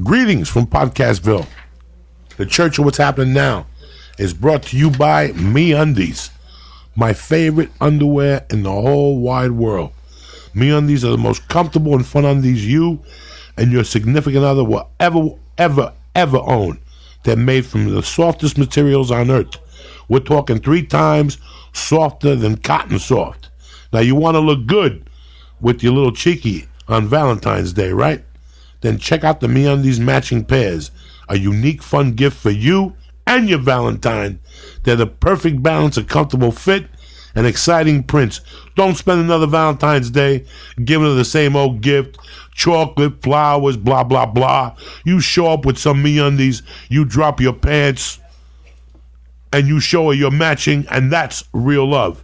Greetings from Podcastville. The Church of What's Happening Now is brought to you by MeUndies, my favorite underwear in the whole wide world. MeUndies are the most comfortable and fun undies you and your significant other will ever own. They're made from the softest materials on earth. We're talking 3 times softer than cotton soft. Now, you want to look good with your little cheeky on Valentine's Day, right? Then check out the MeUndies matching pairs, a unique fun gift for you and your Valentine. They're the perfect balance of comfortable fit and exciting prints. Don't spend another Valentine's Day giving her the same old gift, chocolate, flowers, blah, blah, blah. You show up with some MeUndies, you drop your pants, and you show her your matching, and that's real love.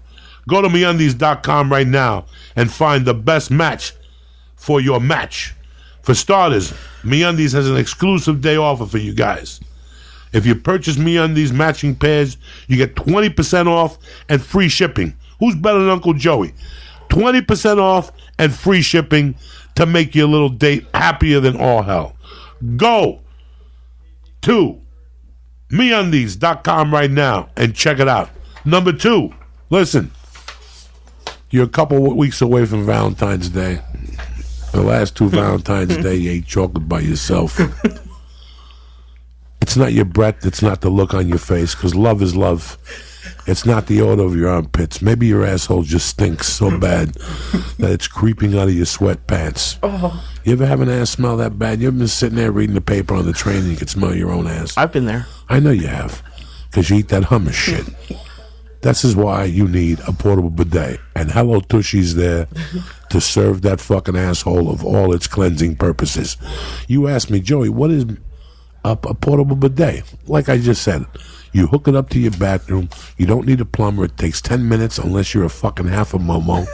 Go to MeUndies.com right now and find the best match for your match. For starters, MeUndies has an exclusive day offer for you guys. If you purchase MeUndies matching pairs, you get 20% off and free shipping. Who's better than Uncle Joey? 20% off and free shipping to make your little date happier than all hell. Go to MeUndies.com right now and check it out. Number 2, listen, you're a couple of weeks away from Valentine's Day. The last 2 Valentine's Day, you ate chocolate by yourself. It's not your breath, it's not the look on your face, because love is love. It's not the odor of your armpits. Maybe your asshole just stinks so bad that it's creeping out of your sweatpants. Oh. You ever have an ass smell that bad? You ever been sitting there reading the paper on the train and you can smell your own ass? I've been there. I know you have, because you eat that hummus shit. This is why you need a portable bidet. And Hello Tushy's there to serve that fucking asshole of all its cleansing purposes. You asked me, Joey, what is a portable bidet? Like I just said, you hook it up to your bathroom. You don't need a plumber. It takes 10 minutes unless you're a fucking half a momo.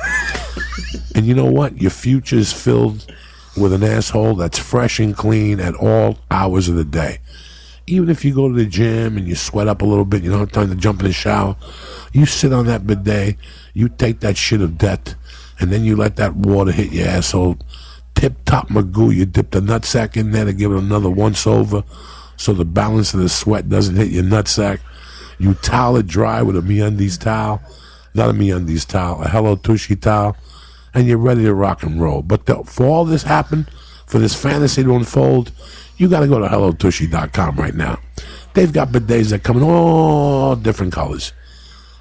And you know what? Your future is filled with an asshole that's fresh and clean at all hours of the day. Even if you go to the gym and you sweat up a little bit, you don't have time to jump in the shower, you sit on that bidet, you take that shit of death, and then you let that water hit your asshole. Tip-top magoo, you dip the nutsack in there to give it another once-over so the balance of the sweat doesn't hit your nutsack. You towel it dry with a MeUndies towel, not a MeUndies towel, a Hello Tushy towel, and you're ready to rock and roll. But for all this happen, for this fantasy to unfold, you got to go to HelloTushy.com right now. They've got bidets that come in all different colors.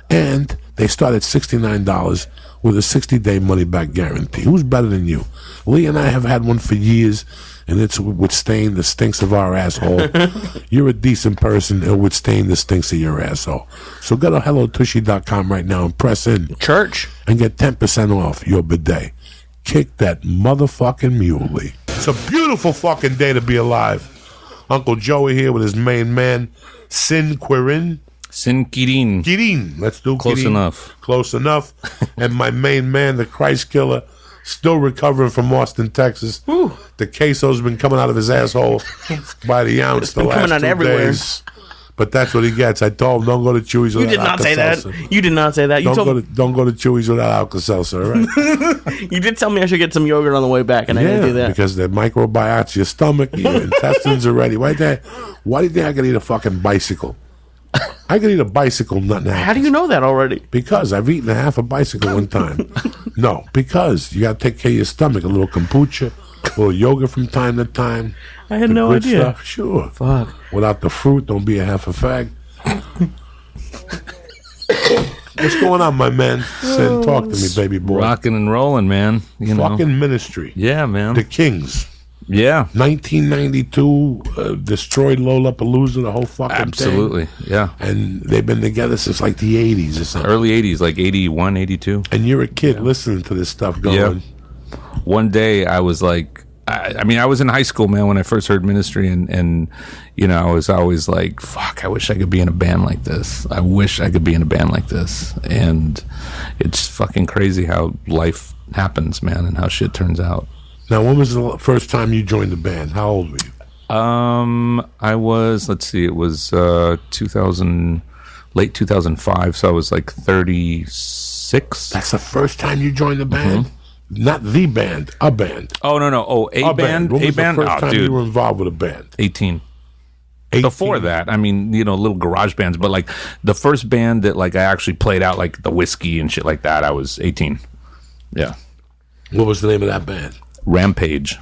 And they start at $69 with a 60-day money-back guarantee. Who's better than you? Lee and I have had one for years, and it's withstand the stinks of our asshole. You're a decent person. It'll withstand the stinks of your asshole. So go to HelloTushy.com right now and press in. Church. And get 10% off your bidet. Kick that motherfucking muley. It's a beautiful fucking day to be alive. Uncle Joey here with his main man, Quirin. Quirin. Quirin. Let's do Close Quirin. enough. Close enough. And my main man, the Christ killer, still recovering from Austin, Texas. Woo. The queso's been coming out of his asshole by the ounce the last 2 days. But that's what he gets. I told him, don't go to Chewy's without You did not say that. You did not say that. Don't go to Chewy's without Alka-Seltzer, all right? You did tell me I should get some yogurt on the way back, and I didn't do that. Because the microbiote's your stomach, your intestines are ready. Why do you think I can eat a fucking bicycle? I can eat a bicycle, nothing happens. How do you know that already? Because I've eaten a half a bicycle one time. No, because you got to take care of your stomach. A little kombucha, a little yogurt from time to time. I had no idea. Stuff. Sure. Fuck. Without the fruit, don't be a half a fag. What's going on, my man? Sin, talk to me, baby boy. Rocking and rolling, man. You fucking know. ministry. Yeah, man. The Kings. Yeah. 1992, destroyed Lollapalooza, the whole fucking Absolutely. thing. Yeah. And they've been together since like the 80s or something. Early 80s, like 81, 82. And you're a kid listening to this stuff going. Yeah. One day I was like, I was in high school, man, when I first heard ministry, and you know, I was always like, fuck, I wish I could be in a band like this. I wish I could be in a band like this. And it's fucking crazy how life happens, man, and how shit turns out. Now, when was the first time you joined the band? How old were you? I was, let's see, it was 2000, late 2005, so I was like 36. That's the first time you joined the band? Mm-hmm. Not the band, a band. Oh, no. Oh, a band? When A was band? the first Oh, time dude. you were involved with a band? 18. 18. Before that, I mean, little garage bands, but like the first band that like I actually played out like the Whiskey and shit like that, I was 18. Yeah. What was the name of that band? Rampage.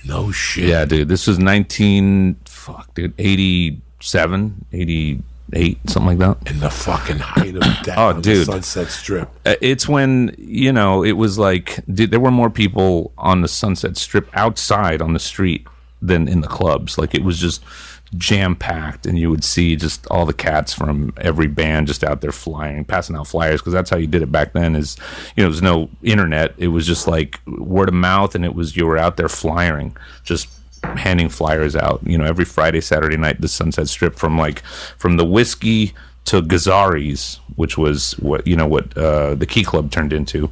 No shit. Yeah, dude. This was 87, 88, something like that. In the fucking height of death on dude. the Sunset Strip. It's when, it was like, dude, there were more people on the Sunset Strip outside on the street than in the clubs. Like, it was just jam-packed, and you would see just all the cats from every band just out there flying, passing out flyers, because that's how you did it back then is, there was no internet. It was just like word of mouth, and you were out there flying, just handing flyers out, every Friday, Saturday night, the Sunset Strip from the Whiskey to Gazzari's, which was what the Key Club turned into.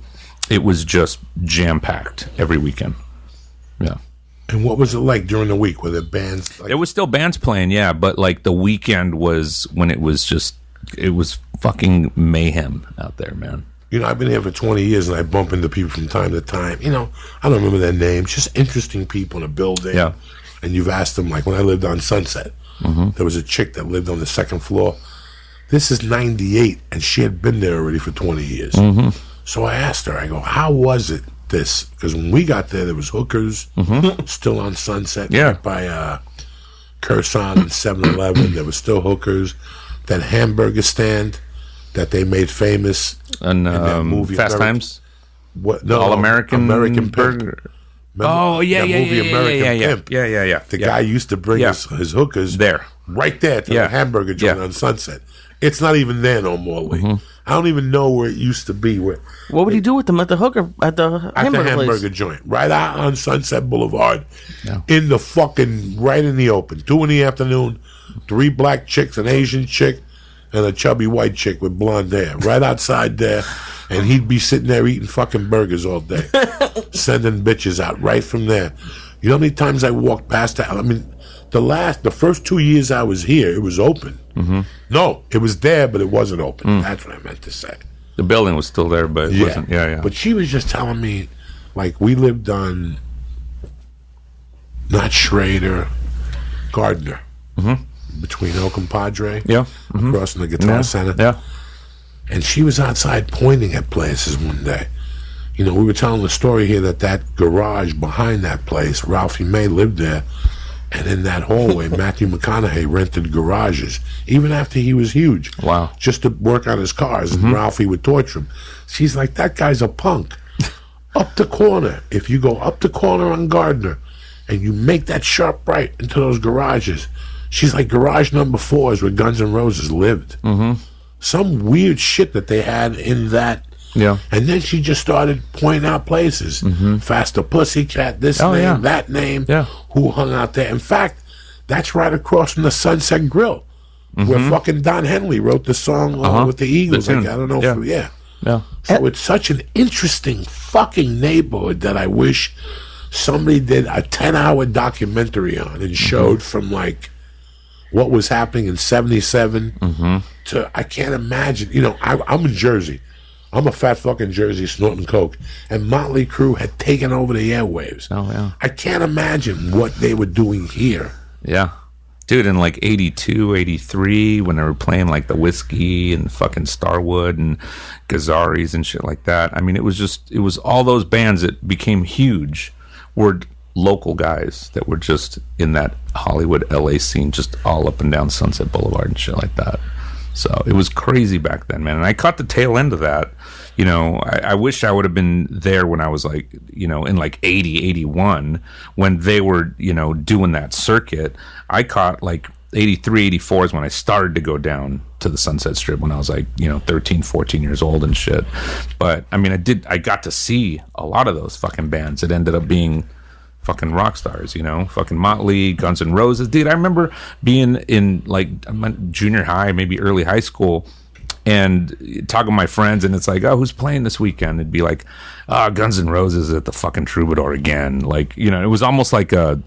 It was just jam-packed every weekend. Yeah. And what was it like during the week? Were there bands? There was still bands playing, yeah, but like the weekend was when it was fucking mayhem out there, man. I've been here for 20 years, and I bump into people from time to time. I don't remember their names, just interesting people in a building. Yeah. And you've asked them, like when I lived on Sunset, there was a chick that lived on the second floor. This is 98, and she had been there already for 20 years. So I asked her, I go, how was it? Because when we got there was hookers still on Sunset, right by Curson and 7-Eleven. There was still hookers. That hamburger stand that they made famous and in that movie Fast Times. What? No, All-American Pimp. Burger. Remember Oh yeah, that yeah, movie American Pimp? Yeah. The guy used to bring his hookers there, right there to the hamburger joint on Sunset. It's not even there no more, Lee. I don't even know where it used to be. What would he do with them at the hamburger place? Joint, right out on Sunset Boulevard, Yeah. in the fucking right in the open. 2 PM, 3 black chicks, an Asian chick, and a chubby white chick with blonde hair, right outside there. And he'd be sitting there eating fucking burgers all day, sending bitches out right from there. You know how many times I walked past that? I mean, the first 2 years I was here, it was open. No, it was there, but it wasn't open. That's what I meant to say. The building was still there, but it wasn't. Yeah. But she was just telling me, like, we lived on, not Schrader, Gardner, between Oak and Padre, across from the Guitar Center. Yeah. And she was outside pointing at places one day. We were telling the story here that garage behind that place, Ralphie May lived there. And in that hallway, Matthew McConaughey rented garages, even after he was huge. Wow. Just to work on his cars, and Ralphie would torture him. She's like, that guy's a punk. Up the corner, if you go up the corner on Gardner, and you make that sharp right into those garages, she's like, garage number 4 is where Guns N' Roses lived. Some weird shit that they had in that. Yeah. And then she just started pointing out places. Faster Pussycat, this name, that name, who hung out there. In fact, that's right across from the Sunset Grill, where fucking Don Henley wrote the song with the Eagles. I don't know. Yeah. So it's such an interesting fucking neighborhood that I wish somebody did a 10-hour documentary on and showed from like what was happening in 77 to, I can't imagine. I'm in Jersey. I'm a fat fucking Jersey snorting coke. And Motley Crue had taken over the airwaves. Oh, yeah. I can't imagine what they were doing here. Yeah. Dude, in like 82, 83, when they were playing like the Whiskey and fucking Starwood and Gazzari's and shit like that. I mean, it was all those bands that became huge were local guys that were just in that Hollywood, LA scene, just all up and down Sunset Boulevard and shit like that. So it was crazy back then, man. And I caught the tail end of that. I wish I would have been there when I was like, in like 80, 81, when they were, doing that circuit. I caught like 83, 84 is when I started to go down to the Sunset Strip when I was like, 13, 14 years old and shit. But I mean, I got to see a lot of those fucking bands. It ended up being fucking rock stars, fucking Motley, Guns N' Roses. Dude, I remember being in like junior high, maybe early high school, and talking to my friends, and it's like, oh, who's playing this weekend? It'd be like, Guns N' Roses at the fucking Troubadour again. Like, it was almost like a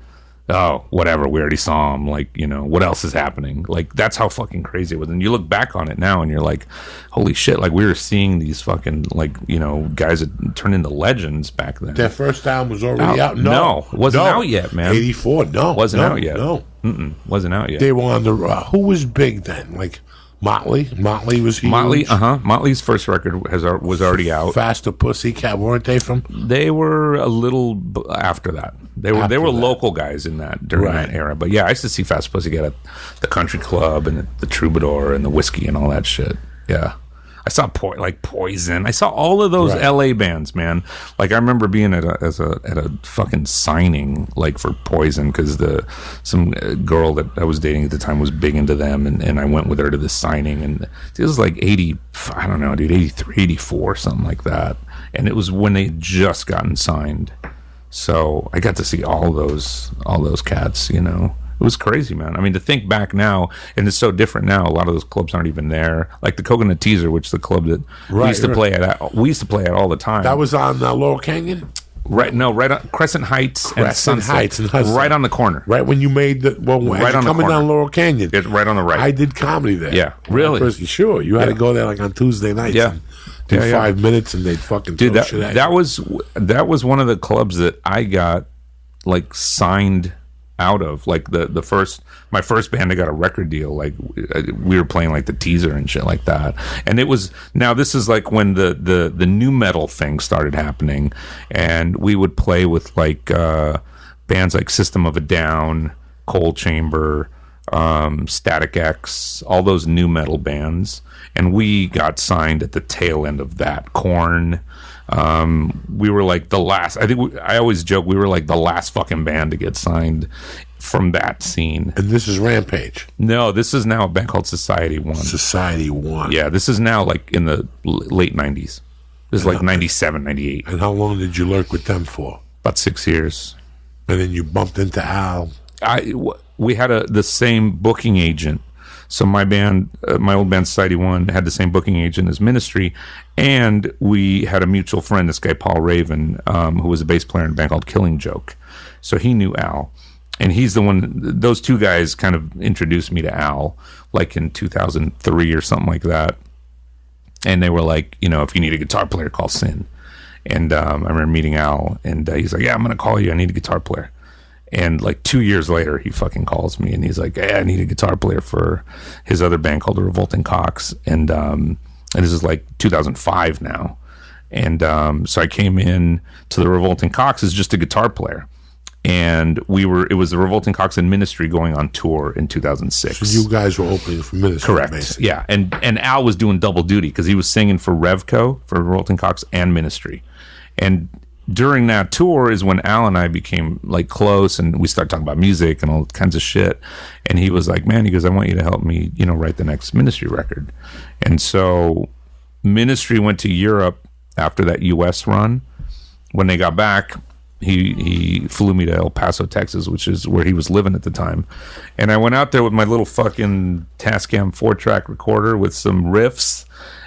oh, whatever, we already saw him. Like, you know, what else is happening? Like, that's how fucking crazy it was. And you look back on it now and you're like, holy shit, like we were seeing these fucking, like, you know, guys that turned into legends back then. Their first album was already out? No, it wasn't out yet, man. 84, no. Wasn't out yet. No. Wasn't out yet. They were on the, who was big then? Like, Motley was huge. Motley's first record was already out. Faster Pussycat, weren't they from? They were a little after that. They were local guys in that during that era. But yeah, I used to see Fast Pussycat at the Country Club and the Troubadour and the Whiskey and all that shit. Yeah. I saw Poison. I saw all of those LA bands, man. Like I remember being at a fucking signing, like for Poison, because some girl that I was dating at the time was big into them, and I went with her to the signing, and it was like 80, I don't know, dude, 83, 84, something like that, and it was when they had just gotten signed, so I got to see all those cats, you know. It was crazy, man. I mean, to think back now, and it's so different now. A lot of those clubs aren't even there. Like the Coconut Teaser, which is the club that we used to play at. We used to play at all the time. That was on Laurel Canyon. Right on Crescent Heights and Sunset. Heights and Hudson. Right on the corner. Right when you made right on coming down Laurel Canyon. It's right on the right. I did comedy there. Yeah, really. Sure, you had to go there like on Tuesday nights. Yeah. And do 5 minutes, and they'd fucking dude. throw shit at you. That was one of the clubs that I got like signed out of, like my first band. I got a record deal, like we were playing like the Teaser and shit like that, and it was, now this is like when the new metal thing started happening, and we would play with like bands like System of a Down, Cold Chamber, Static X, all those new metal bands, and we got signed at the tail end of that. Korn. We were like the last, I always joke, we were like the last fucking band to get signed from that scene. And this is Rampage? No, this is now a band called Society One. Society One. Yeah, this is now like in the late 90s. This is like 97, 98. And how long did you lurk with them for? About 6 years. And then you bumped into Al. We had the same booking agent. So my band, my old band Society One, had the same booking agent as Ministry, and we had a mutual friend, this guy Paul Raven, who was a bass player in a band called Killing Joke. So he knew Al, and he's the one. Those two guys kind of introduced me to Al, like in 2003 or something like that. And they were like, you know, if you need a guitar player, call Sin. And I remember meeting Al, and he's like, yeah, I'm gonna call you. I need a guitar player. And like 2 years later, he fucking calls me and he's like, hey, I need a guitar player for his other band called the Revolting Cocks. And this is like 2005 now. And so I came in to the Revolting Cocks as just a guitar player. And it was the Revolting Cocks and Ministry going on tour in 2006. So you guys were opening for Ministry. Correct. Basically. Yeah. And Al was doing double duty because he was singing for Revco, for Revolting Cocks and Ministry. And during that tour is when Al and I became like close, and we started talking about music and all kinds of shit. And he was like, man, he goes, I want you to help me, you know, write the next Ministry record. And so Ministry went to Europe after that US run. When they got back, he flew me to El Paso, Texas, which is where he was living at the time. And I went out there with my little fucking Tascam 4-track recorder with some riffs.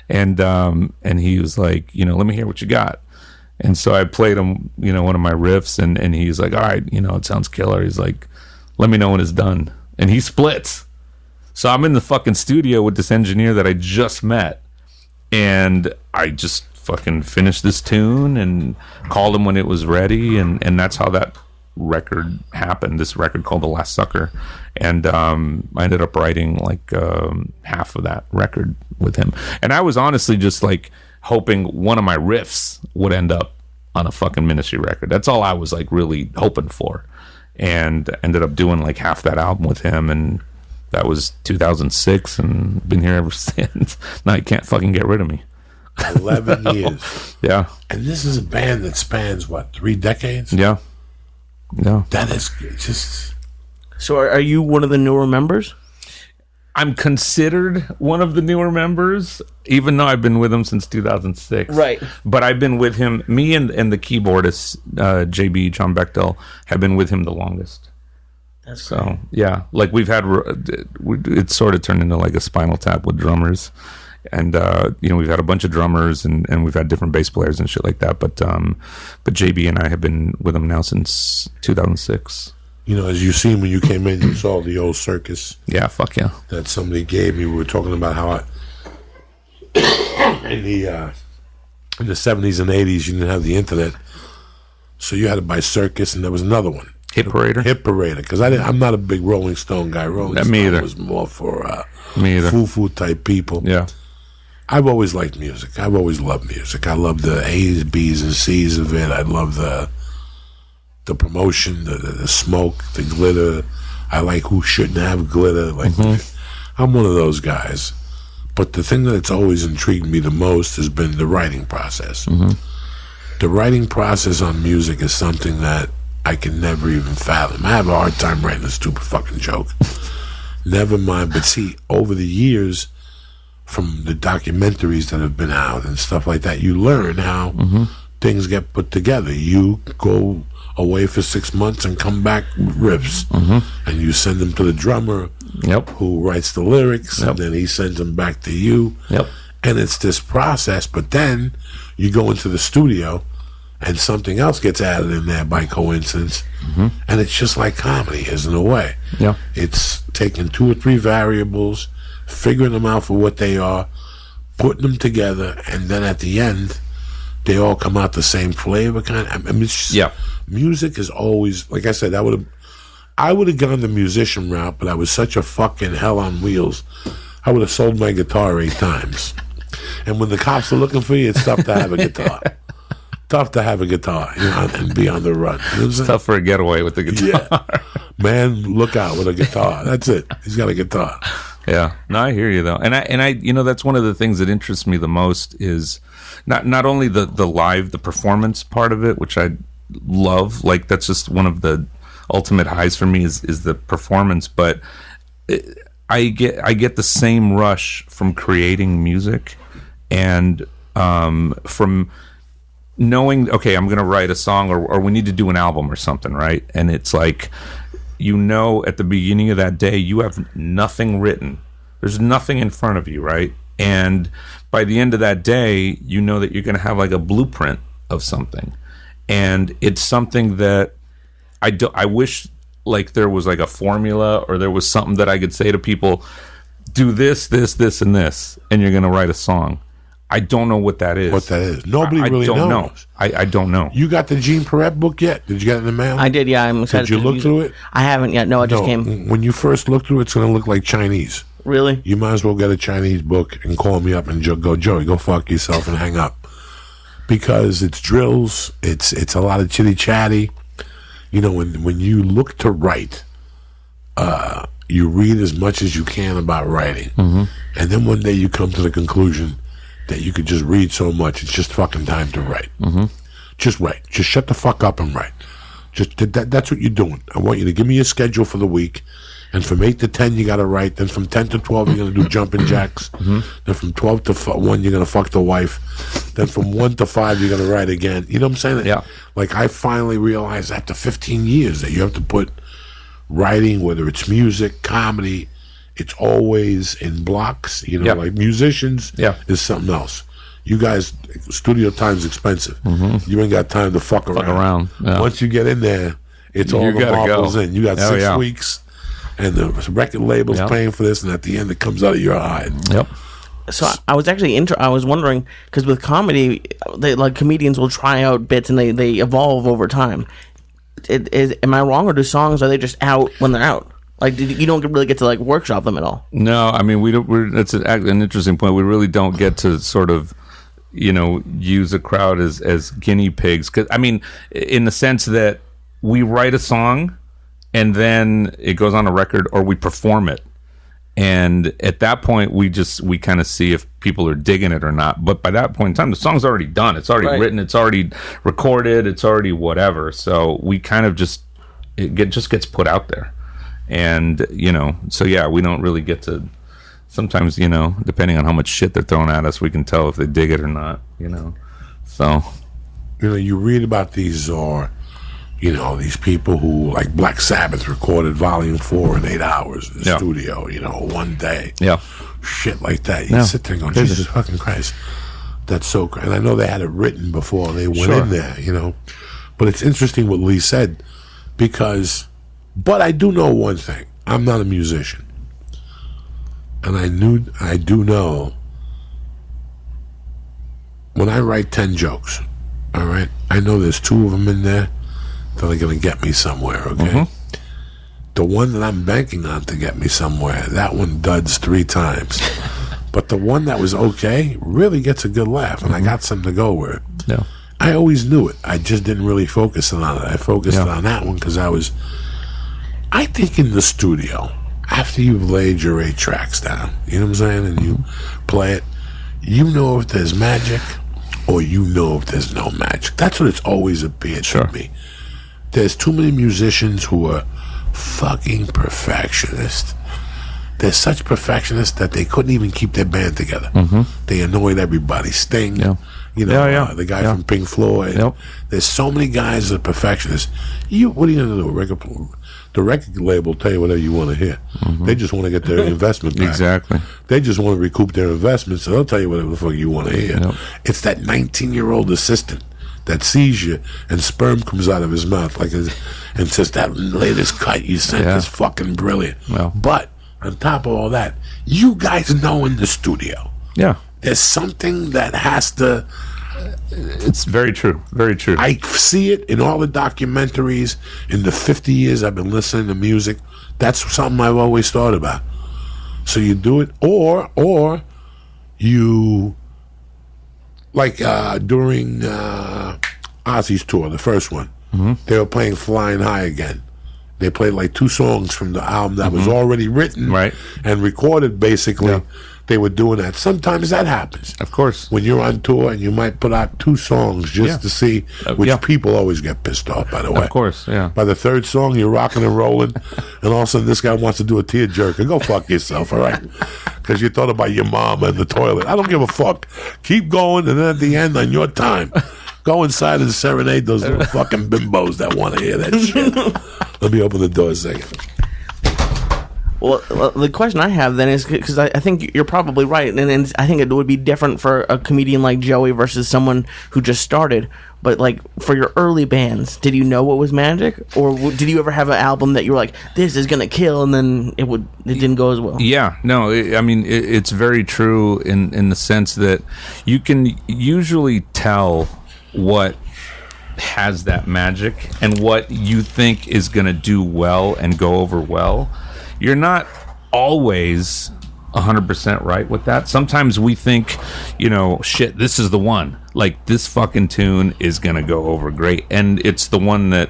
And he was like, you know, let me hear what you got. And so I played him, you know, one of my riffs, and he's like, all right, you know, it sounds killer. He's like, let me know when it's done. And he splits. So I'm in the fucking studio with this engineer that I just met, and I just fucking finished this tune and called him when it was ready, and that's how that record happened, this record called The Last Sucker. And I ended up writing like half of that record with him. And I was honestly just like hoping one of my riffs would end up on a fucking Ministry record. That's all I was like really hoping for, and ended up doing like half that album with him. And that was 2006, and been here ever since. Now you can't fucking get rid of me. 11 years. Yeah. And this is a band that spans what, 3 decades? Yeah. That is just. So are you one of the newer members? I'm considered one of the newer members, even though I've been with him since 2006. Right. But I've been with him, me and the keyboardist, JB, John Bechtel, have been with him the longest. That's so, great. Yeah. Like we've had, it sort of turned into like a Spinal Tap with drummers. And, you know, we've had a bunch of drummers and we've had different bass players and shit like that. But JB and I have been with him now since 2006. as you seen when you came in, you saw the old circus. Yeah, fuck yeah. That somebody gave me. We were talking about how in the 70s and 80s you didn't have the internet, so you had to buy Circus, and there was another one, Hit Parader. Hit Parader, because I'm not a big Rolling Stone guy. Rolling Stone me either. was more for Me either. foo-foo type people. Yeah. I've always liked music. I've always loved music. I love the A's, B's, and C's of it. I love the promotion, the smoke, the glitter. I like who shouldn't have glitter. Like I'm one of those guys. But the thing that's always intrigued me the most has been the writing process. The writing process on music is something that I can never even fathom. I have a hard time writing a stupid fucking joke. Never mind. But see, over the years, from the documentaries that have been out and stuff like that, you learn how things get put together. You go away for 6 months and come back with riffs, and you send them to the drummer, who writes the lyrics, and then he sends them back to you. And it's this process. But then you go into the studio, and something else gets added in there by coincidence, and it's just like comedy is in a way. It's taking 2 or 3 variables, figuring them out for what they are, putting them together, and then at the end, they all come out the same flavor kind of. I mean, it's just, music is always, like I said, I would have gone the musician route, but I was such a fucking hell on wheels. I would have sold my guitar 8 times. And when the cops are looking for you, it's tough to have a guitar. Tough to have a guitar, and be on the run. It's tough for a getaway with the guitar. Yeah. Man, look out with a guitar. That's it. He's got a guitar. Yeah. No, I hear you though. And I that's one of the things that interests me the most is not only the live, the performance part of it, which I love. Like that's just one of the ultimate highs for me is the performance, but I get the same rush from creating music and from knowing, okay, I'm going to write a song or we need to do an album or something, right? And it's like, at the beginning of that day, you have nothing written. There's nothing in front of you, right? And by the end of that day, you know that you're going to have like a blueprint of something. And it's something that I wish like there was like a formula or there was something that I could say to people, do this, this, this, and this, and you're going to write a song. I don't know what that is. Nobody really knows. I don't know. You got the Gene Perret book yet? Did you get it in the mail? I did, yeah. I'm excited. Did you look through it? I haven't yet. No, it just came. When you first look through it, it's going to look like Chinese. Really? You might as well get a Chinese book and call me up and go, Joey, go fuck yourself and hang up. Because it's drills. It's a lot of chitty chatty. When you look to write, you read as much as you can about writing. And then one day you come to the conclusion that you could just read so much, it's just fucking time to write. Just write. Just shut the fuck up and write. Just that's what you're doing. I want you to give me a schedule for the week, and from 8 to 10 you got to write. Then from 10 to 12 you're going to do jumping jacks. Then from 12 to 1 you're going to fuck the wife. Then from 1 to 5 you're going to write again. You know what I'm saying? Yeah. Like I finally realized after 15 years that you have to put writing, whether it's music, comedy, it's always in blocks, like musicians is something else. You guys, studio time's expensive. You ain't got time to fuck around. Yeah. Once you get in there, it's all the marbles in. You got 6 weeks, and the record label's paying for this, and at the end it comes out of your hide. So I was actually I was wondering, because with comedy, comedians will try out bits and they evolve over time. Am I wrong, or do songs, are they just out when they're out? Like, you don't really get to workshop them at all. No, I mean that's an interesting point. We really don't get to sort of, use a crowd as guinea pigs. 'Cause, I mean, in the sense that we write a song, and then it goes on a record, or we perform it, and at that point we kind of see if people are digging it or not. But by that point in time, the song's already done. It's already written. It's already recorded. It's already whatever. So we kind of just gets put out there. And, so yeah, we don't really get to, sometimes, depending on how much shit they're throwing at us, we can tell if they dig it or not, so. You read about these, these people who, like Black Sabbath recorded Volume 4 in 8 hours in the studio, one day. Yeah. Shit like that. You sit there going, Jesus fucking Christ. That's so crazy. And I know they had it written before they went in there, But it's interesting what Lee said, because But I do know one thing. I'm not a musician. And I do know when I write 10 jokes, all right, I know there's 2 of them in there that are going to get me somewhere, okay? The one that I'm banking on to get me somewhere, that one duds 3 times. But the one that was okay really gets a good laugh, and I got something to go with. Yeah. I always knew it. I just didn't really focus on it. I focused on that one because I think in the studio, after you've laid your 8 tracks down, you know what I'm saying, and you play it, you know if there's magic or you know if there's no magic. That's what it's always appeared to me. There's too many musicians who are fucking perfectionists. They're such perfectionists that they couldn't even keep their band together. They annoyed everybody. Sting, you know, the guy from Pink Floyd. There's so many guys that are perfectionists. What are you going to do? The record label will tell you whatever you want to hear. They just want to get their investment back. Exactly. They just want to recoup their investment, so they'll tell you whatever the fuck you want to hear. It's that 19-year-old assistant that sees you and sperm comes out of his mouth and says, that latest cut you sent is fucking brilliant. But on top of all that, you guys know in the studio, there's something that has to... It's very true. Very true. I see it in all the documentaries. In the 50 years I've been listening to music, that's something I've always thought about. So you do it, or you, like during Ozzy's tour, the first one, they were playing Flying High again. They played like 2 songs from the album that was already written and recorded, basically. They were doing that. Sometimes that happens. Of course. When you're on tour and you might put out 2 songs just to see, which people always get pissed off, by the way. Of course, By the 3rd song, you're rocking and rolling, and all of a sudden this guy wants to do a tearjerker. Go fuck yourself, all right? Because you thought about your mom and the toilet. I don't give a fuck. Keep going, and then at the end, on your time, go inside and serenade those little fucking bimbos that want to hear that shit. Let me open the door a second. Well, the question I have then is, because I think you're probably right, and I think it would be different for a comedian like Joey versus someone who just started. But like for your early bands, did you know what was magic, or did you ever have an album that you were like, "This is gonna kill," and then it didn't go as well? Yeah, no, it's very true in the sense that you can usually tell what has that magic and what you think is gonna do well and go over well. You're not always 100% right with that. Sometimes we think, shit, this is the one. Like, this fucking tune is going to go over great. And it's the one that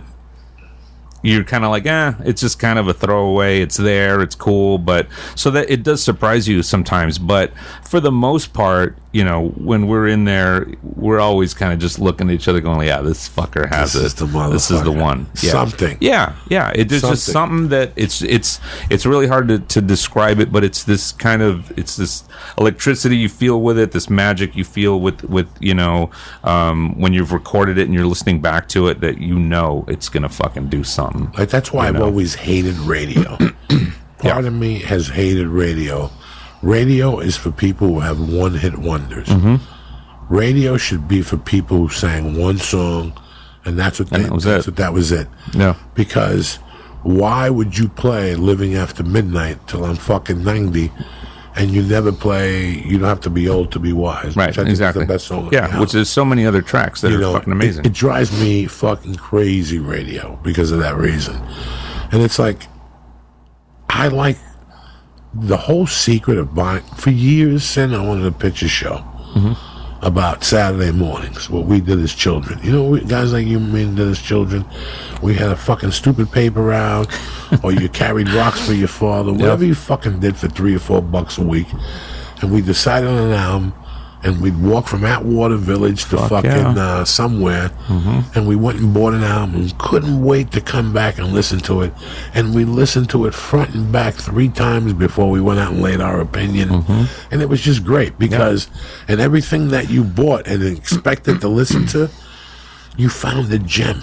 you're kind of like, it's just kind of a throwaway. It's there. It's cool. But so that it does surprise you sometimes. But for the most part, when we're in there, we're always kind of just looking at each other going, yeah, this fucker has it. This is the one. Yeah. Something. Yeah. It's just something that it's really hard to describe it, but it's this this electricity you feel with it, this magic you feel with when you've recorded it and you're listening back to it, that it's gonna fucking do something. Like, that's why I've always hated radio. Part of me has hated radio. Radio is for people who have one-hit wonders. Radio should be for people who sang one song, and that was it. Yeah. Because why would you play Living After Midnight till I'm fucking 90, and you never play You Don't Have to Be Old to Be Wise? Right, which I think exactly. is the best song. Which there's so many other tracks that are fucking amazing. It drives me fucking crazy, radio, because of that reason. And it's like, I like the whole secret of buying. For years, Sin, I wanted a picture show about Saturday mornings, what we did as children. Guys like you and me did as children. We had a fucking stupid paper route, or you carried rocks for your father, whatever you fucking did for $3 or $4 a week. And we decided on an album, and we'd walk from Atwater Village to somewhere, and we went and bought an album and couldn't wait to come back and listen to it. And we listened to it front and back 3 times before we went out and laid our opinion. And it was just great because and everything that you bought and expected to listen to, you found a gem.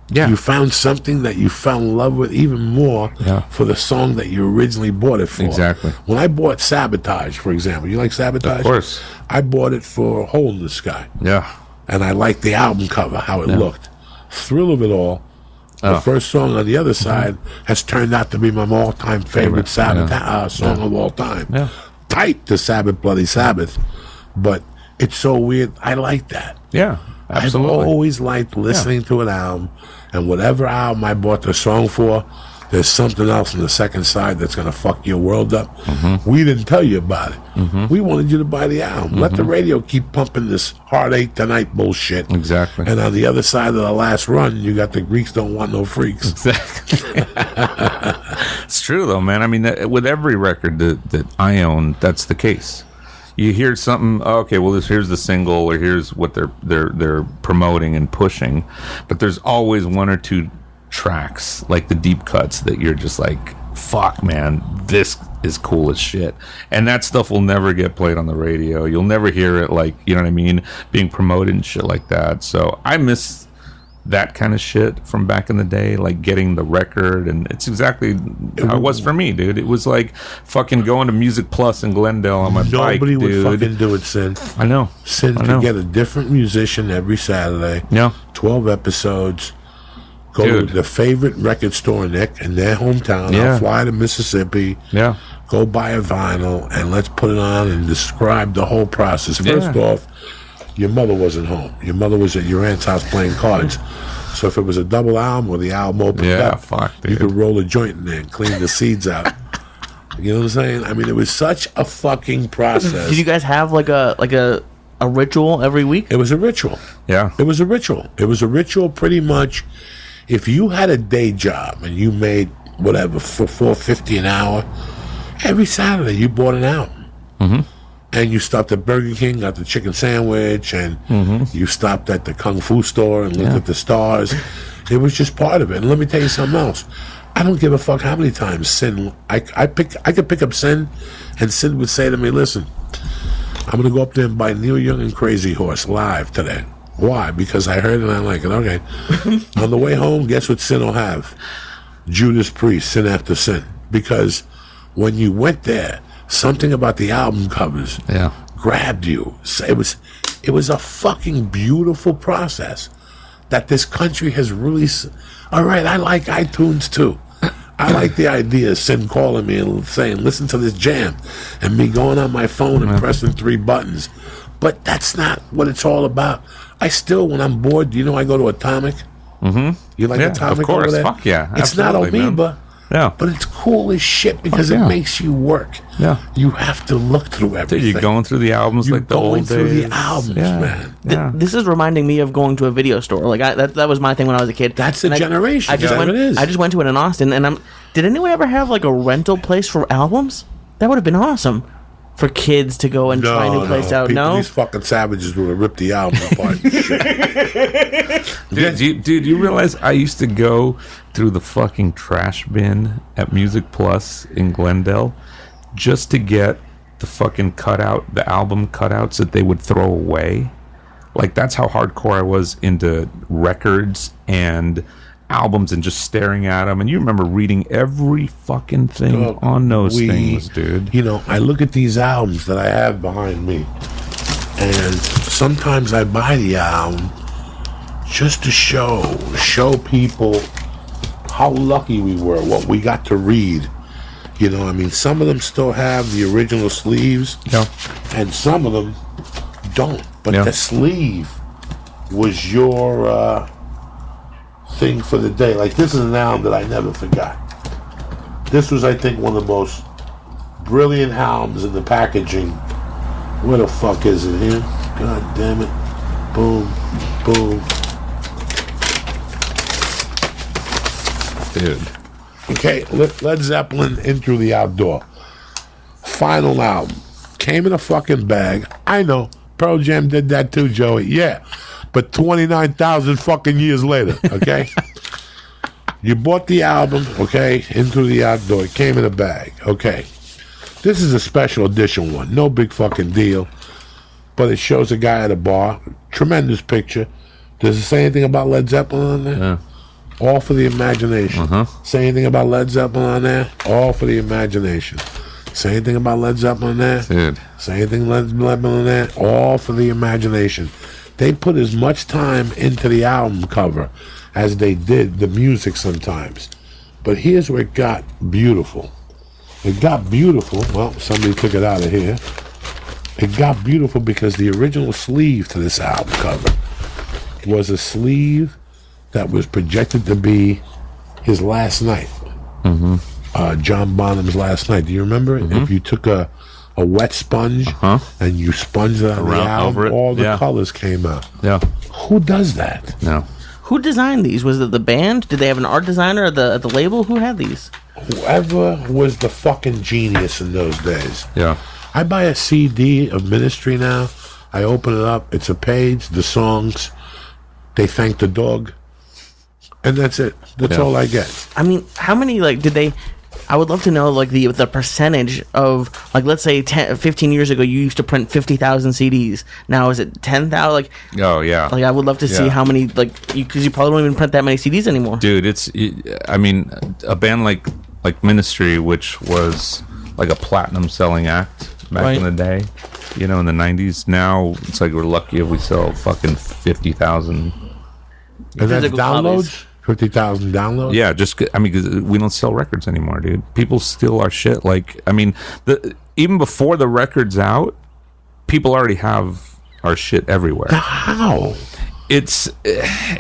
Yeah. You found something that you fell in love with even more for the song that you originally bought it for. Exactly. When I bought Sabotage, for example, you like Sabotage? Of course. I bought it for Hole in the Sky. Yeah. And I liked the album cover, how it looked. Thrill of It All, The first song on the other side has turned out to be my all-time favorite Sabbath song of all time. Yeah. Tight to Sabbath, Bloody Sabbath, but it's so weird. I like that. Yeah, absolutely. I've always liked listening to an album, and whatever album I bought the song for, there's something else on the second side that's going to fuck your world up. We didn't tell you about it. We wanted you to buy the album. Let the radio keep pumping this Heartache Tonight bullshit. Exactly. And on the other side of the last run, you got the Greeks don't want no freaks. Exactly. It's true, though, man. I mean, with every record that I own, that's the case. You hear something, okay, well, here's the single, or here's what they're promoting and pushing, but there's always one or two tracks, like the deep cuts, that you're just like, fuck, man, this is cool as shit. And that stuff will never get played on the radio. You'll never hear it, like, you know what I mean, being promoted and shit like that. So I miss that kind of shit from back in the day, like getting the record. And it's exactly how it was for me, dude. It was like fucking going to Music Plus in Glendale on my bike, dude. Nobody would fucking do it, Sin. I know. Sin could get a different musician every Saturday. Yeah. 12 episodes. Go Dude. to the favorite record store in their hometown. Yeah. I'll fly to Mississippi. Yeah. Go buy a vinyl and let's put it on and describe the whole process. First off, your mother wasn't home. Your mother was at your aunt's house playing cards. So if it was a double album or the album opened up, you could roll a joint in there and clean the seeds out. You know what I'm saying? I mean, it was such a fucking process. Did you guys have like a ritual every week? It was a ritual. Yeah. It was a ritual. It was a ritual pretty much. If you had a day job and you made whatever for $4.50 an hour, every Saturday you bought an album. And you stopped at Burger King, got the chicken sandwich, and you stopped at the Kung Fu store and looked at the stars. It was just part of it. And let me tell you something else. I don't give a fuck how many times Sin, I could pick up Sin, and Sin would say to me, listen, I'm going to go up there and buy Neil Young and Crazy Horse live today. Why? Because I heard it and I like it. Okay. On the way home, guess what Sin will have? Judas Priest, Sin After Sin. Because when you went there, something about the album covers grabbed you. So it was a fucking beautiful process that this country has really... All right, I like iTunes too. I like the idea of Sin calling me and saying, listen to this jam, and me going on my phone and pressing 3 buttons. But that's not what it's all about. I still, when I'm bored, do you know I go to Atomic? You like Atomic? Of course. Over there? Fuck yeah. It's not Amoeba. Yeah. But it's cool as shit because it makes you work. Yeah. You have to look through everything. Dude, you're going through the albums like the old days. You're going through the albums, man. This is reminding me of going to a video store. Like that was my thing when I was a kid. That's the generation. I just went to it in Austin, and did anyone ever have like a rental place for albums? That would have been awesome for kids to go and try a new place out. No, these fucking savages would have ripped the album apart. Dude, you realize I used to go through the fucking trash bin at Music Plus in Glendale just to get the fucking the album cutouts that they would throw away. Like, that's how hardcore I was into records and albums and just staring at them. And you remember reading every fucking thing on those things, dude. You know, I look at these albums that I have behind me, and sometimes I buy the album just to show people how lucky we were, what we got to read. You know, I mean, some of them still have the original sleeves, and some of them don't. But the sleeve was your thing for the day. Like, this is an album that I never forgot. This was, I think, one of the most brilliant albums in the packaging. Where the fuck is it here? God damn it. Boom, boom. Dude. Okay, Led Zeppelin, In Through the Outdoor. Final album. Came in a fucking bag. I know. Pearl Jam did that too, Joey. Yeah. But 29,000 fucking years later, okay? You bought the album, okay? In Through the Outdoor. It came in a bag, okay? This is a special edition one. No big fucking deal. But it shows a guy at a bar. Tremendous picture. Does it say anything about Led Zeppelin on there? Yeah. All for the imagination. Say anything about Led Zeppelin on there? All for the imagination. Say anything about Led Zeppelin on there? Dude. Say anything Led Zeppelin on there? All for the imagination. They put as much time into the album cover as they did the music sometimes. But here's where it got beautiful. It got beautiful. Well, somebody took it out of here. It got beautiful because the original sleeve to this album cover was a sleeve that was projected to be his last night. John Bonham's last night. Do you remember? If you took a wet sponge and you sponged it on the album, all the colors came out. Yeah. Who does that? No. Who designed these? Was it the band? Did they have an art designer at the label? Who had these? Whoever was the fucking genius in those days. Yeah. I buy a CD of Ministry now. I open it up. It's a page, the songs. They thank the dog. And that's it. That's all I get. I mean, how many, like, did they... I would love to know, like, the percentage of, like, let's say 15 years ago, you used to print 50,000 CDs. Now, is it 10,000? Like, oh, yeah. Like, I would love to see how many, like, because you probably don't even print that many CDs anymore. Dude, I mean, a band like Ministry, which was like a platinum selling act back in the day, you know, in the 90s. Now, it's like we're lucky if we sell fucking 50,000. And that's downloads? 50,000 downloads? Yeah, I mean, 'cause we don't sell records anymore, dude. People steal our shit. Like, I mean, even before the record's out, people already have our shit everywhere. How? It's,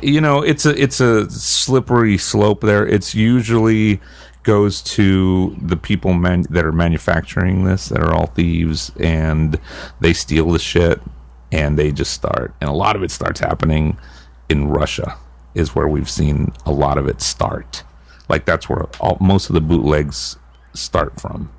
you know, it's a slippery slope there. It's usually goes to the people that are manufacturing this, that are all thieves, and they steal the shit, and they just start. And a lot of it starts happening in Russia, is where we've seen a lot of it start. Like, that's where most of the bootlegs start from.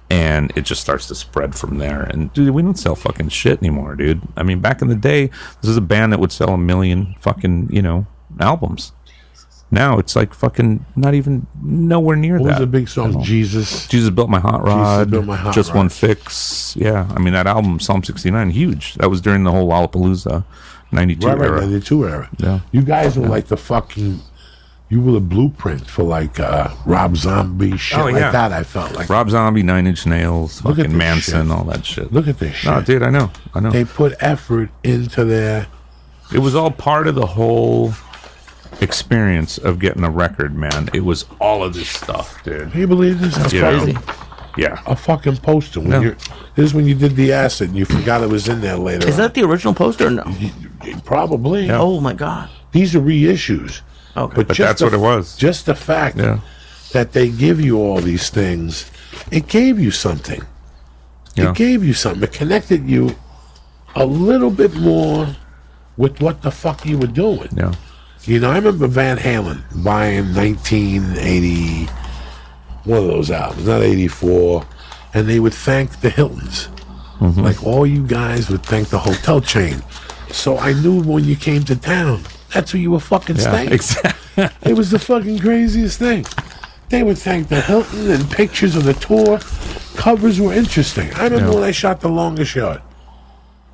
And it just starts to spread from there. And, dude, we don't sell fucking shit anymore, dude. I mean, back in the day, this is a band that would sell 1 million fucking, you know, albums. Now it's like fucking not even nowhere near that. What was the big song? Jesus Built My Hot Rod. Built My Hot Just Rod. One Fix. Yeah. I mean, that album, Psalm 69, huge. That was during the whole Lollapalooza 92 era. 92 era. Yeah. You guys were like the fucking... You were the blueprint for like Rob Zombie shit like that. I felt like Rob Zombie, 9 Inch Nails, Look at fucking this Manson, shit. all that shit. Look at this shit. No, dude, I know. They put effort into their... It was all part of the whole experience of getting a record, man. It was all of this stuff, dude. Can you believe this? Yeah. A fucking poster. This is when you did the acid and you forgot it was in there later. Is that the original poster or no? Probably. Yeah. Oh my god. These are reissues. Okay. But that's what it was. Just the fact that they give you all these things, it gave you something. Yeah. It gave you something. It connected you a little bit more with what the fuck you were doing. Yeah. You know, I remember Van Halen buying 1980, one of those albums, not 84, and they would thank the Hiltons. Mm-hmm. Like, all you guys would thank the hotel chain. So I knew when you came to town, that's where you were fucking staying. Exactly. It was the fucking craziest thing. They would thank the Hilton, and pictures of the tour. Covers were interesting. I remember when I shot The Longest Shot.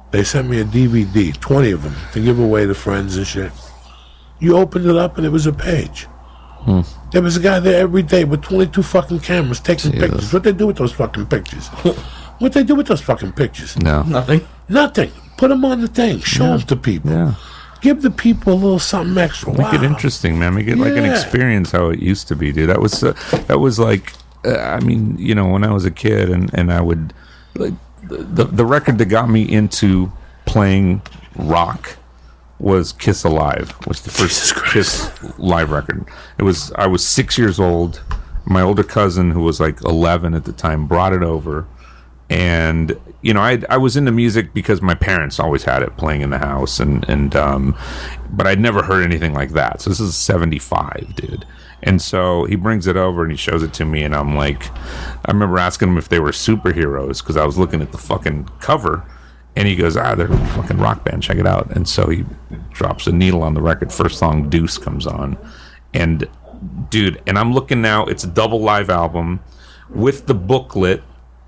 They sent me a DVD, 20 of them, to give away to friends and shit. You opened it up and it was a page. There was a guy there every day with 22 fucking cameras taking pictures. What they do with those fucking pictures? What they do with those fucking pictures? No. Nothing. Nothing. Put them on the thing. Show them to people. Yeah. Give the people a little something extra. Make it interesting, man. Make it like an experience how it used to be, dude. That was like, I mean, you know, when I was a kid and I would, like, the record that got me into playing rock was Kiss Alive, was the first Kiss live record. I was 6 years old. My older cousin, who was like 11 at the time, brought it over. And, you know, I was into music because my parents always had it playing in the house, but I'd never heard anything like that. So this is 75, dude. And so he brings it over and he shows it to me, and I'm like, I remember asking him if they were superheroes because I was looking at the fucking cover, and he goes, they're a fucking rock band, check it out. And so he drops a needle on the record. First song, Deuce, comes on, and dude, and I'm looking now, it's a double live album with the booklet,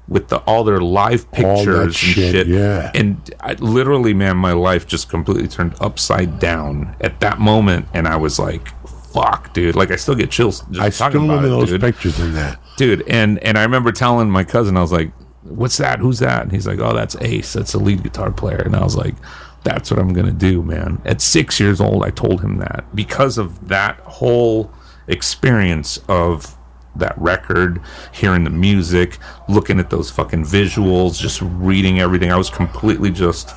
with all their live pictures and shit. Yeah. And literally, man, my life just completely turned upside down at that moment, and I was like, fuck, dude. Like, I still get chills just I talking still about remember it, those dude. pictures in that. Dude, and I remember telling my cousin, I was like, what's that? Who's that? And he's like, oh, that's Ace. That's the lead guitar player. And I was like, That's what I'm going to do, man. At 6 years old, I told him that because of that whole experience of that record, hearing the music, looking at those fucking visuals, just reading everything. I was completely just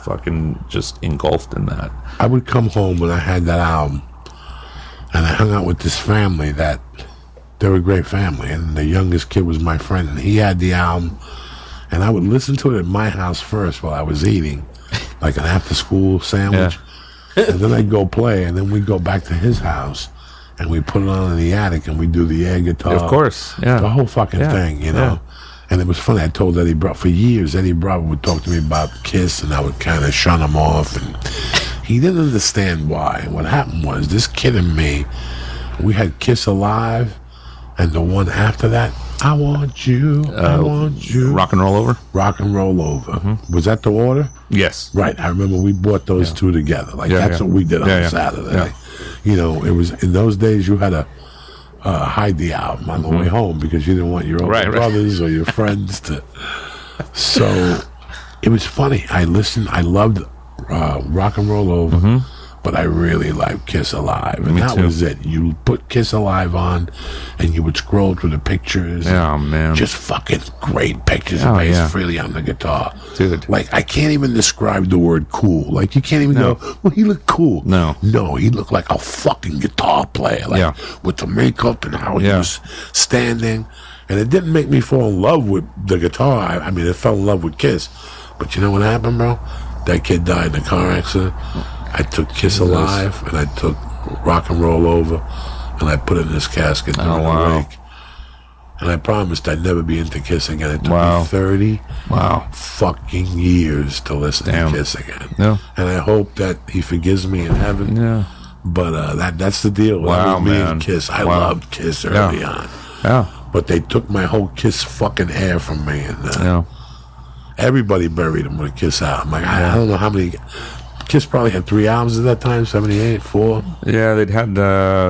engulfed in that. I would come home when I had that album, and I hung out with this family that they were a great family, and the youngest kid was my friend, and he had the album, and I would listen to it at my house first while I was eating, like an after-school sandwich, and then I'd go play, and then we'd go back to his house, and we put it on in the attic, and we do the air guitar. Of course, yeah. The whole fucking thing, you know. And it was funny. I told Eddie Bravo, for years, Eddie Bravo would talk to me about Kiss, and I would kind of shun him off, and he didn't understand why. And what happened was, this kid and me, we had Kiss Alive, and the one after that, I Want You, I Want You. Rock and Roll Over? Rock and Roll Over. Mm-hmm. Was that the order? Yes. Right. I remember we bought those two together. Like, that's what we did on Saturday. Yeah. You know, it was, in those days, you had to hide the album on the way home because you didn't want your older brothers or your friends to. So, it was funny. I loved Rock and Roll Over, but I really liked Kiss Alive. And that was it. You put Kiss Alive on, and you would scroll through the pictures. Oh, man. Just fucking great pictures of Ace Frehley on the guitar. Dude. Like, I can't even describe the word cool. Like, you can't even go, well, he looked cool. No, he looked like a fucking guitar player. Like, with the makeup and how he was standing. And it didn't make me fall in love with the guitar. I mean, I fell in love with Kiss. But you know what happened, bro? That kid died in a car accident. I took Kiss Alive, and I took Rock and Roll Over, and I put it in this casket during the wake. And I promised I'd never be into Kiss again. It took me 30 fucking years to listen to Kiss again. Yeah. And I hope that he forgives me in heaven. Yeah. But that's the deal. That was me and Kiss. I loved Kiss early on. Yeah. But they took my whole Kiss fucking air from me. And everybody buried him with a Kiss album. Like, I don't know how many... Kiss probably had 3 albums at that time, 78, 4. Yeah, they'd had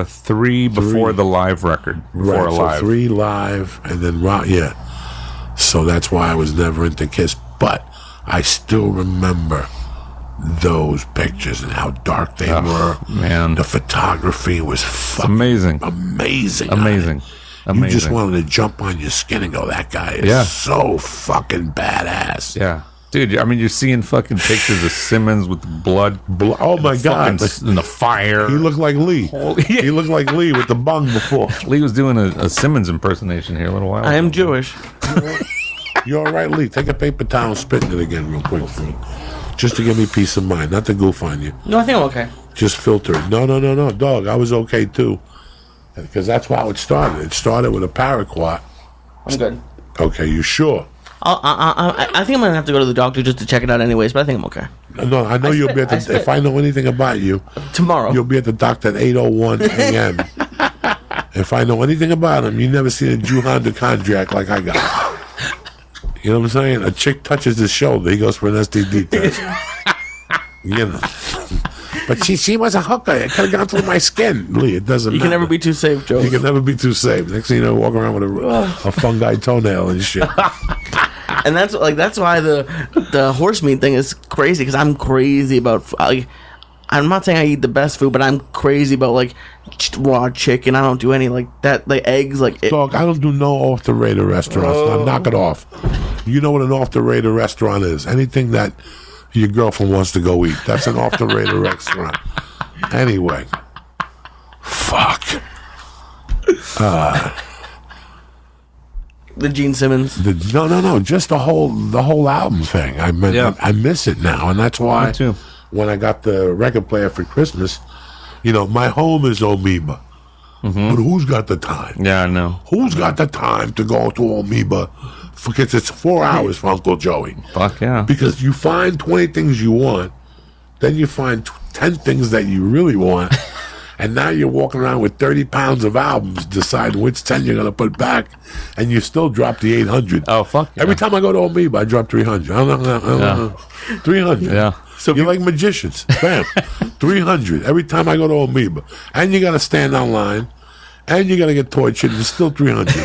3 before the live record. Before so 3 live, and then So that's why I was never into Kiss. But I still remember those pictures and how dark they were. Man, the photography was fucking amazing. You just wanted to jump on your skin and go, that guy is so fucking badass. Yeah. Dude, I mean, you're seeing fucking pictures of Simmons with blood. Oh, my God. In the fire. He looked like Lee. He looked like Lee with the bung before. Lee was doing a Simmons impersonation here a little while ago. I am Jewish. You all right, Lee? Take a paper towel and spit in it again real quick for me. Just to give me peace of mind, not to goof on you. No, I think I'm okay. Just filter it. No, dog. I was okay, too. Because that's how it started. It started with a paraquat. I'm good. Okay, you sure? I think I'm going to have to go to the doctor just to check it out anyways, but I think I'm okay. No, I know you'll be at the... If I know anything about you... Tomorrow. You'll be at the doctor at 8:01 a.m. If I know anything about him, you never seen a Jew Honda contract like I got. You know what I'm saying? A chick touches his shoulder, he goes for an STD test. You know... But she was a hooker. It could have gone through my skin. Lee, it doesn't matter. You can never be too safe, Joe. You can never be too safe. Next thing you know, walk around with a fungi toenail and shit. And that's why the horse meat thing is crazy, because I'm crazy about... I'm not saying I eat the best food, but I'm crazy about, like, raw chicken. I don't do any, like, that, like, eggs. Dog, I don't do no off-the-radar restaurants. Now, knock it off. You know what an off-the-radar restaurant is. Anything that... your girlfriend wants to go eat. That's an off-the-radar restaurant. Anyway. Fuck. The Gene Simmons. No. Just the whole album thing. I miss it now, and that's why when I got the record player for Christmas, my home is Amoeba. Mm-hmm. But who's got the time? Yeah, I know. Who's got the time to go to Amoeba? Because it's 4 hours for Uncle Joey. Fuck yeah. Because you find 20 things you want, then you find 10 things that you really want, and now you're walking around with 30 pounds of albums deciding which 10 you're going to put back, and you still drop the 800. Oh, fuck yeah. Every time I go to Amoeba, I drop 300. I don't know. 300. Yeah. So you're like magicians. Bam. 300 every time I go to Amoeba. And you got to stand online, and you got to get tortured, and it's still 300.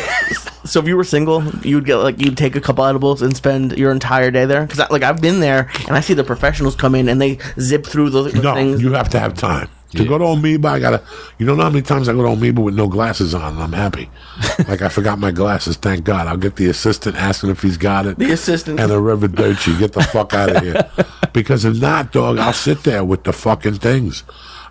So if you were single, you'd take a couple edibles and spend your entire day there? Because I've been there and I see the professionals come in and they zip through the things. You have to have time. To go to Amoeba, I gotta. You don't know how many times I go to Amoeba with no glasses on, and I'm happy. Like I forgot my glasses. Thank God. I'll get the assistant asking if he's got it. The assistant and a Riverdirty. Get the fuck out of here. Because if not, dog, I'll sit there with the fucking things.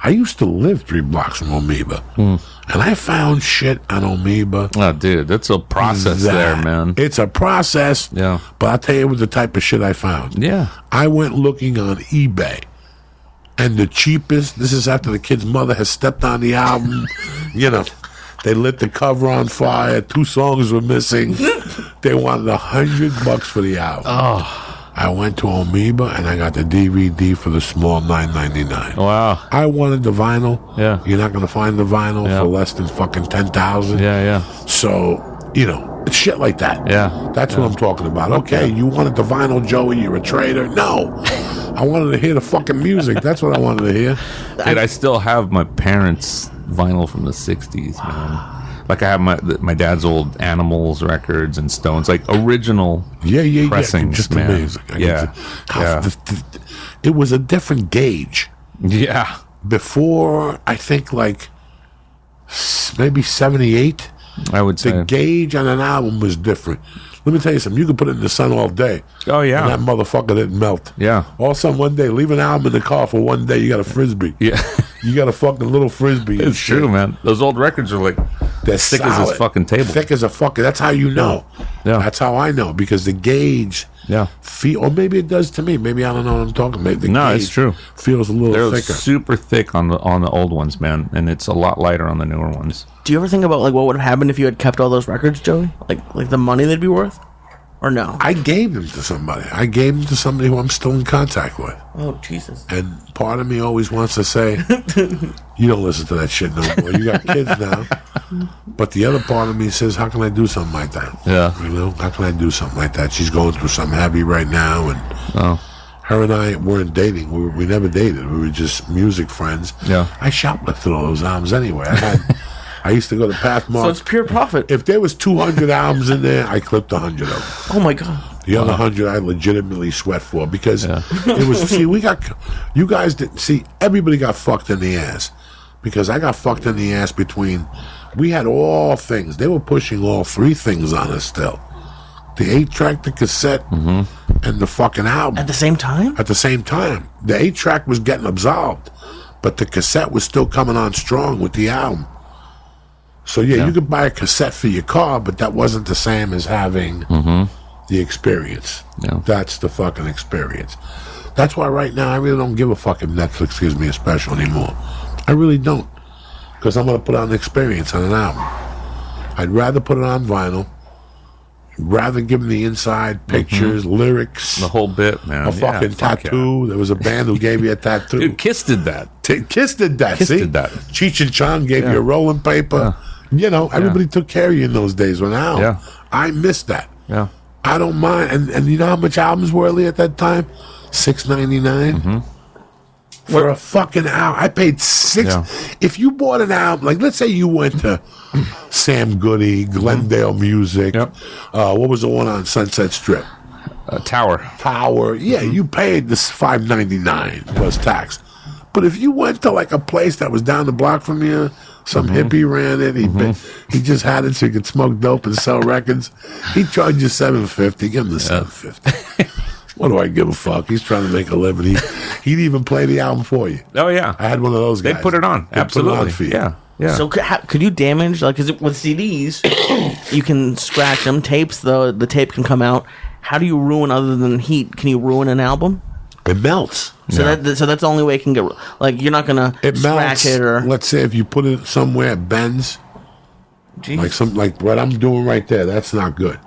I used to live 3 blocks from Amoeba, and I found shit on Amoeba. Oh, dude, that's a process there, man. It's a process. Yeah. But I'll tell you what the type of shit I found. Yeah. I went looking on eBay. And the cheapest, this is after the kid's mother has stepped on the album. They lit the cover on fire. 2 songs were missing. They wanted $100 for the album. Oh. I went to Amoeba and I got the DVD for the small $9.99. Wow. I wanted the vinyl. Yeah. You're not going to find the vinyl for less than fucking $10,000. Yeah. So, it's shit like that. Yeah. That's what I'm talking about. Okay, you wanted the vinyl, Joey, you're a traitor. No. I wanted to hear the fucking music. That's what I wanted to hear. Dude, I still have my parents' vinyl from the 60s, man. Like I have my dad's old Animals records and Stones, like original pressings, Just man. amazing. Yeah. It was a different gauge. Yeah. Before, I think maybe 78, I would say. the gauge on an album was different. Let me tell you something. You could put it in the sun all day. Oh, yeah. And that motherfucker didn't melt. Yeah. All of a sudden, one day, leave an album in the car for one day, you got a Frisbee. Yeah. You got a fucking little Frisbee. It's true, man. Those old records are like They're thick solid. as his fucking table. Thick as a fucking. That's how you know. Yeah. That's how I know, because the gauge. Yeah. Or maybe it does to me. Maybe I don't know what I'm talking about. The No, gauge it's true. Feels a little They're thicker. super thick on the old ones, man, and it's a lot lighter on the newer ones. Do you ever think about what would have happened if you had kept all those records, Joey? Like the money they'd be worth? Or no? I gave them to somebody. I gave them to somebody who I'm still in contact with. Oh, Jesus. And part of me always wants to say, you don't listen to that shit no more. You got kids now. But the other part of me says, how can I do something like that? Yeah. How can I do something like that? She's going through something heavy right now. And her and I weren't dating. We never dated. We were just music friends. Yeah. I shoplifted all those albums anyway. I used to go to Pathmark. So it's pure profit. If there was 200 albums in there, I clipped 100 of them. Oh, my God. The other 100 I legitimately sweat for, because it was, you guys didn't see, everybody got fucked in the ass, because I got fucked in the ass we had all things. They were pushing all 3 things on us still. The 8-track, the cassette, and the fucking album. At the same time? At the same time. The 8-track was getting absolved, but the cassette was still coming on strong with the album. So, you could buy a cassette for your car, but that wasn't the same as having the experience. Yeah. That's the fucking experience. That's why right now I really don't give a fuck if Netflix gives me a special anymore. I really don't. Because I'm going to put on the experience on an album. I'd rather put it on vinyl. Rather give them the inside pictures, lyrics. The whole bit, man. A fucking tattoo. There was a band who gave you a tattoo. Dude, Kiss did that. Kiss did that, Kiss see? did that. Cheech and Chong gave you a rolling paper. Everybody took care of you in those days. Well, now, I miss that. Yeah. I don't mind. And you know how much albums were at that time? $6.99 for a fucking album. I paid $6. Yeah. If you bought an album, like let's say you went to Sam Goody, Glendale Music. Yep. What was the one on Sunset Strip? Tower. Power. Yeah, you paid this $5.99 plus tax. But if you went to like a place that was down the block from you, some hippie ran it. He just had it so he could smoke dope and sell records. He charged you $7.50. Give him the $7.50. What do I give a fuck? He's trying to make a living. He'd even play the album for you. Oh, yeah. I had one of those guys. They put it on. They'd Absolutely. put it on for you. Yeah. Yeah. So could you damage, because with CDs, you can scratch them. Tapes, the tape can come out. How do you ruin, other than heat, can you ruin an album? It melts. So that's the only way it can get, you're not going to scratch it or... Let's say if you put it somewhere it bends, Jeez. like what I'm doing right there, that's not good.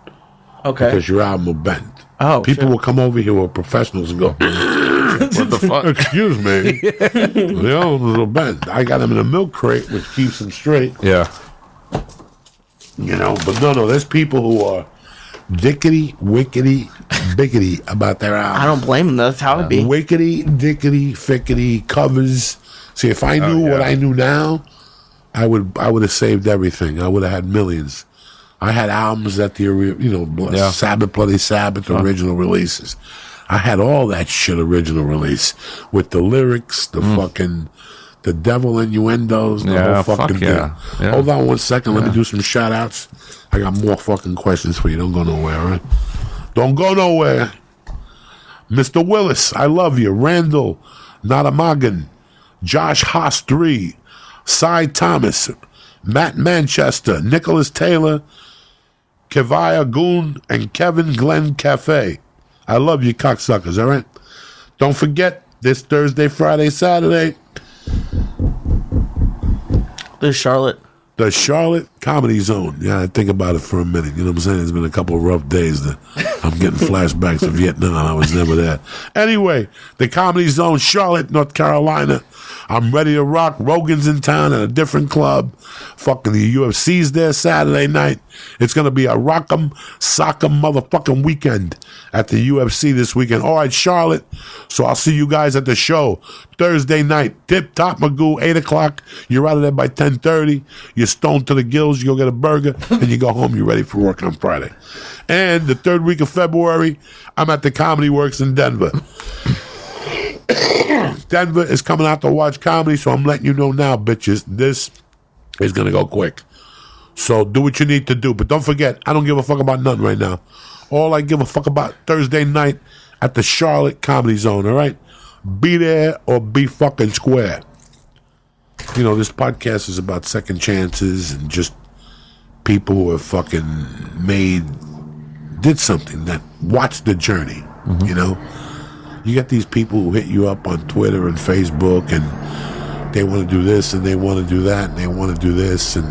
Okay. Because your album will bend. Oh, people will come over here who are professionals and go, what the fuck? Excuse me. The albums will bend. I got them in a milk crate, which keeps them straight. Yeah. But no, there's people who are dickety, wickety, biggity about their album. I don't blame them. That's how it be. Wickety, dickety, fickety, covers. See, if I knew what I knew now, I would have saved everything. I would have had millions. I had albums that Sabbath, Bloody Sabbath original releases. I had all that shit original release with the lyrics, the fucking, the devil innuendos, the whole fucking thing. Yeah. Hold on 1 second. Let me do some shout outs. I got more fucking questions for you. Don't go nowhere, right? Don't go nowhere. Mr. Willis, I love you. Randall Nadamagan, Josh Haas 3, Cy Thomas, Matt Manchester, Nicholas Taylor, Kevaya Goon, and Kevin Glenn Cafe. I love you, cocksuckers, all right? Don't forget, this Thursday, Friday, Saturday, There's Charlotte. the Charlotte Comedy Zone. Yeah, I think about it for a minute. You know what I'm saying? It's been a couple of rough days that I'm getting flashbacks of Vietnam. I was never there. Anyway, the Comedy Zone, Charlotte, North Carolina. I'm ready to rock. Rogan's in town at a different club. Fucking the UFC's there Saturday night. It's going to be a rock'em, sock'em motherfucking weekend at the UFC this weekend. All right, Charlotte. So I'll see you guys at the show Thursday night. Tip Top Magoo, 8 o'clock. You're out of there by 10:30. You're stoned to the gills. You go get a burger, and you go home. You're ready for work on Friday. And the third week of February, I'm at the Comedy Works in Denver. Denver is coming out to watch comedy, so I'm letting you know now, bitches. This is going to go quick. So do what you need to do. But don't forget, I don't give a fuck about nothing right now. All I give a fuck about Thursday night at the Charlotte Comedy Zone, all right? Be there or be fucking square. You know, this podcast is about second chances and just people who have fucking did something, that watched the journey, you know? You get these people who hit you up on Twitter and Facebook, and they want to do this and they want to do that and they want to do this, and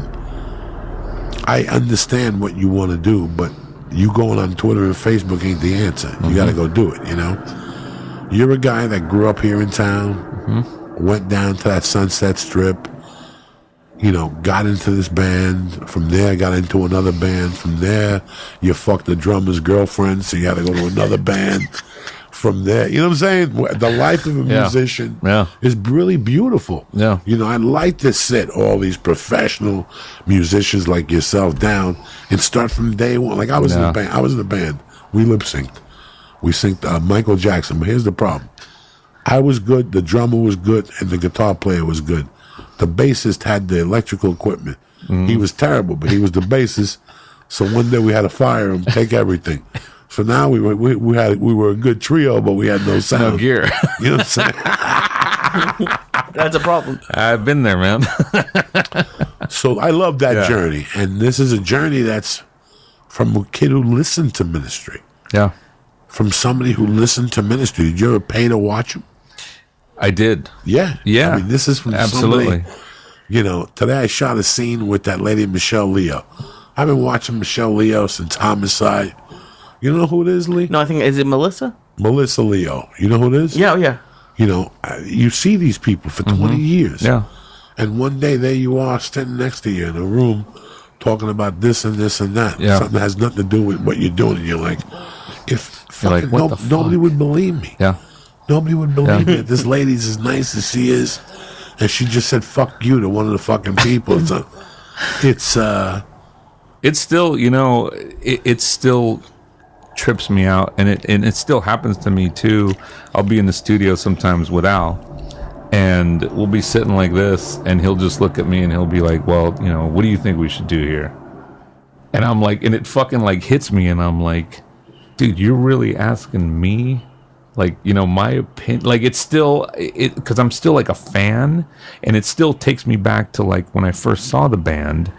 I understand what you want to do, but you going on Twitter and Facebook ain't the answer. You got to go do it, you know? You're a guy that grew up here in town, went down to that Sunset Strip, you know, got into this band. From there, got into another band. From there, you fucked the drummer's girlfriend, so you had to go to another band. From there, you know what I'm saying? The life of a musician is really beautiful. Yeah. You know, I'd like to sit all these professional musicians like yourself down and start from day one. Like I was in the band. I was in the band. We lip synced. We synced Michael Jackson. But here's the problem. I was good, the drummer was good, and the guitar player was good. The bassist had the electrical equipment. He was terrible, but he was the bassist. So one day we had to fire him, take everything. So now we were a good trio, but we had no sound. No gear. You know what I'm saying? That's a problem. I've been there, man. So I love that journey. And this is a journey that's from a kid who listened to ministry. Yeah. From somebody who listened to ministry. Did you ever pay to watch him? I did. Yeah. Yeah. I mean, this is from absolutely. somebody, you know, today I shot a scene with that lady, Michelle Leo. I've been watching Michelle Leo since Homicide. You know who it is, Lee? No, I think, is it Melissa? Melissa Leo. You know who it is? Yeah, yeah. You know, you see these people for 20 years. Yeah. And one day there you are standing next to you in a room talking about this and this and that. Yeah. Something that has nothing to do with what you're doing. And you're like, if fucking what the fuck? nobody would believe me. Yeah. Nobody would believe me. This lady's as nice as she is. And she just said, fuck you to one of the fucking people. It's still, you know, it still trips me out, and it still happens to me too. I'll be in the studio sometimes with Al, and we'll be sitting like this, and he'll just look at me and he'll be like, well, you know, what do you think we should do here? And I'm like, and it fucking like hits me, and I'm like, dude, you're really asking me, like, you know, my opinion? Like, it's still, because I'm still like a fan, and it still takes me back to like when I first saw the band.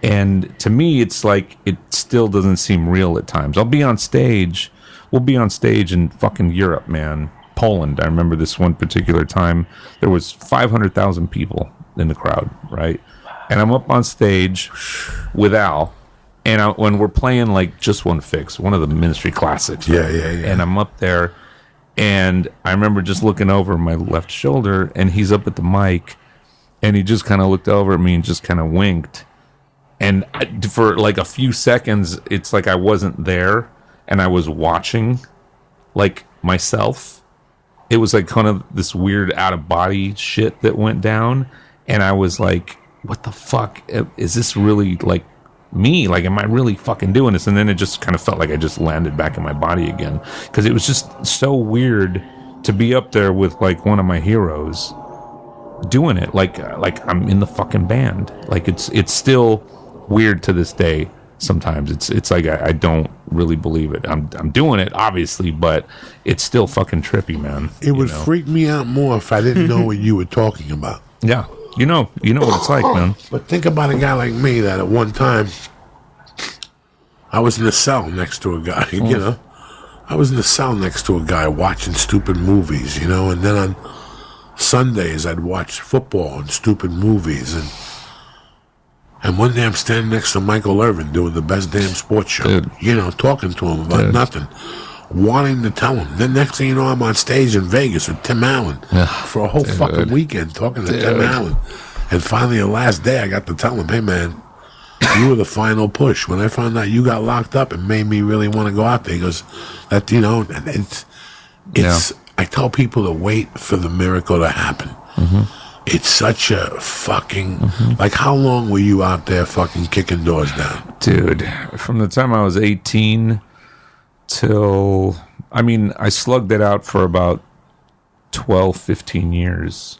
And to me, it's like, it still doesn't seem real at times. We'll be on stage in fucking Europe, man. Poland. I remember this one particular time, there was 500,000 people in the crowd, right? And I'm up on stage with Al, and when we're playing like Just One Fix, one of the Ministry classics. Yeah, right? yeah, yeah. And I'm up there, and I remember just looking over my left shoulder, and he's up at the mic, and he just kind of looked over at me and just kind of winked. And for like a few seconds, it's like I wasn't there, and I was watching like myself. It was like kind of this weird out of body shit that went down. And I was like, what the fuck? Is this really like me? Like, am I really fucking doing this? And then it just kind of felt like I just landed back in my body again, because it was just so weird to be up there with like one of my heroes doing it. Like I'm in the fucking band. Like it's still weird to this day. Sometimes it's like I don't really believe it. I'm doing it obviously, but it's still fucking trippy, man. It would freak me out more if I didn't know what you were talking about. Yeah, you know what it's like, man. But think about a guy like me that at one time I was in a cell next to a guy. You know, I was in a cell next to a guy watching stupid movies. You know, and then on Sundays I'd watch football and stupid movies and one day I'm standing next to Michael Irvin doing the best damn sports show. Dude. You know, talking to him about nothing, wanting to tell him. Then next thing you know, I'm on stage in Vegas with Tim Allen for a whole fucking weekend talking to Tim Allen. And finally, the last day, I got to tell him, hey, man, you were the final push. When I found out you got locked up, it made me really want to go out there. He goes, that, you know, it's I tell people to wait for the miracle to happen. It's such a fucking... Like, how long were you out there fucking kicking doors down? Dude, from the time I was 18 till... I mean, I slugged it out for about 12, 15 years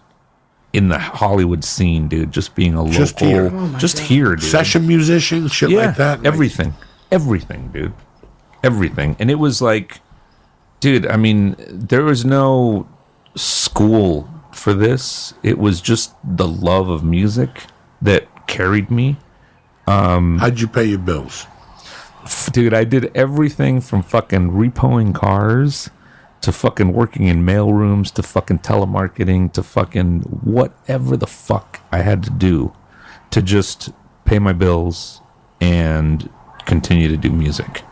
in the Hollywood scene, dude. Just being a Just local... here. Just here, dude. Session musician, shit like that? Everything. Everything, dude. Everything. And it was like... Dude, I mean, there was no school for this. It was just the love of music that carried me. How'd you pay your bills? Dude, I did everything from fucking repoing cars to fucking working in mail rooms to fucking telemarketing to fucking whatever the fuck I had to do to just pay my bills and continue to do music.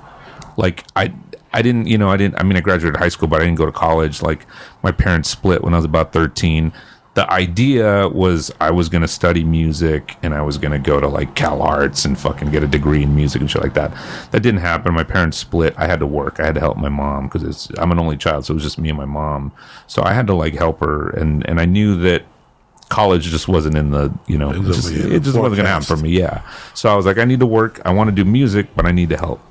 Like, I graduated high school, but I didn't go to college. Like, my parents split when I was about 13. The idea was I was going to study music and I was going to go to like Cal Arts and fucking get a degree in music and shit like that. That didn't happen. My parents split. I had to work. I had to help my mom because I'm an only child, so it was just me and my mom. So I had to like help her, and I knew that college just wasn't in the, you know, it just wasn't going to happen for me. Yeah. So I was like, I need to work. I want to do music, but I need to help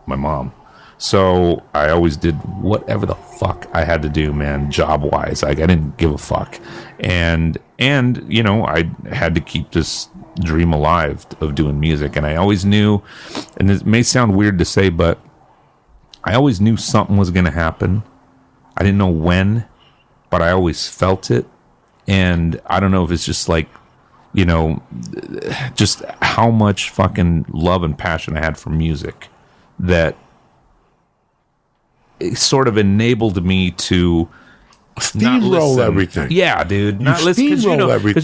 my mom. So I always did whatever the fuck I had to do, man, job-wise. Like, I didn't give a fuck. And you know, I had to keep this dream alive of doing music. And I always knew, and it may sound weird to say, but I always knew something was going to happen. I didn't know when, but I always felt it. And I don't know if it's just like, you know, just how much fucking love and passion I had for music that it sort of enabled me to steamroll everything. Yeah, dude. Not listen, because